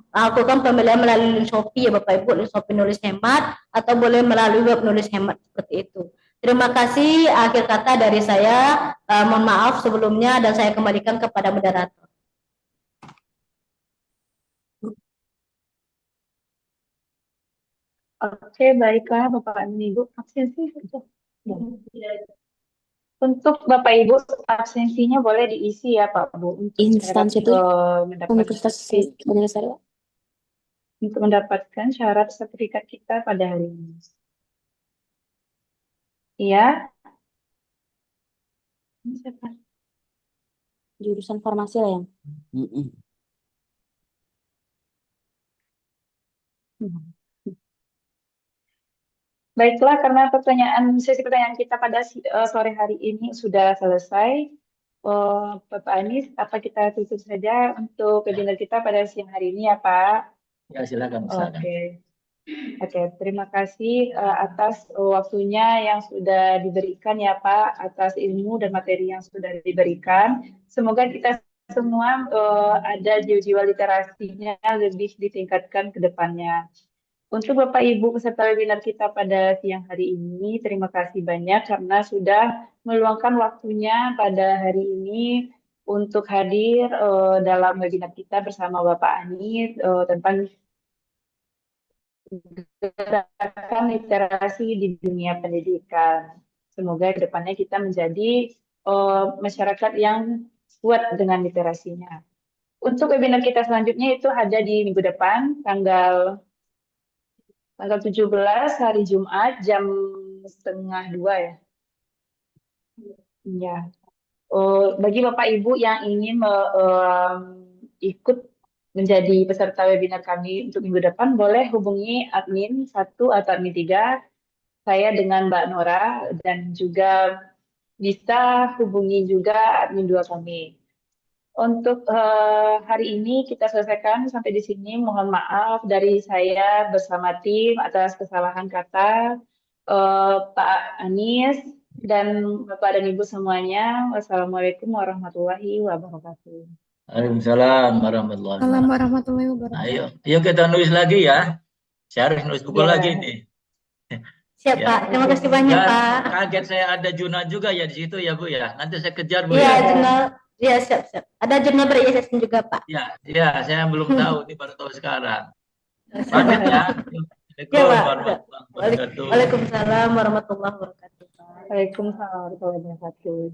lakukan pembelian melalui Shopee ya Bapak Ibu, Shopee Nulis Hemat, atau boleh melalui web Nulis Hemat seperti itu. Terima kasih. Akhir kata dari saya, mohon maaf sebelumnya, dan saya kembalikan kepada moderator. Oke, baiklah Bapak dan Ibu. Absensi untuk Bapak Ibu, absensinya boleh diisi ya Pak Bu untuk instansi itu untuk mendapatkan syarat sertifikat kita pada hari ini. Iya. Siapa? Jurusan farmasi lah yang. Baiklah, karena sesi pertanyaan kita pada sore hari ini sudah selesai. Bapak Anies, apa kita tutup saja untuk webinar kita pada siang hari ini ya Pak? Ya, silakan. Oke, terima kasih atas waktunya yang sudah diberikan ya Pak, atas ilmu dan materi yang sudah diberikan. Semoga kita semua ada jiwa literasinya lebih ditingkatkan ke depannya. Untuk Bapak Ibu peserta webinar kita pada siang hari ini, terima kasih banyak karena sudah meluangkan waktunya pada hari ini untuk hadir dalam webinar kita bersama Bapak Anies tentang gerakan literasi di dunia pendidikan. Semoga kedepannya kita menjadi masyarakat yang kuat dengan literasinya. Untuk webinar kita selanjutnya itu ada di minggu depan, tanggal 17 hari Jumat jam setengah 2 ya. Ya. Bagi Bapak Ibu yang ingin ikut menjadi peserta webinar kami untuk minggu depan, boleh hubungi admin 1 atau admin 3, saya dengan Mbak Nora, dan juga bisa hubungi juga admin 2 kami. Untuk hari ini kita selesaikan sampai di sini. Mohon maaf dari saya bersama tim atas kesalahan kata Pak Anies dan Bapak dan Ibu semuanya. Wassalamualaikum warahmatullahi wabarakatuh. Waalaikumsalam warahmatullahi wabarakatuh. Ayo kita nulis lagi ya. Saya harus nulis buku lagi nih. Siap, Pak. Terima kasih banyak, Pak. Kaget saya ada Juna juga ya di situ ya, Bu ya. Nanti saya kejar, Bu. Iya, Juna. Iya, siap. Ada jurnal ber-ISSN juga, Pak. Iya, saya belum tahu, ini baru tahu sekarang. Pamit ya. Waalaikumsalam warahmatullahi wabarakatuh. Waalaikumsalam warahmatullahi wabarakatuh.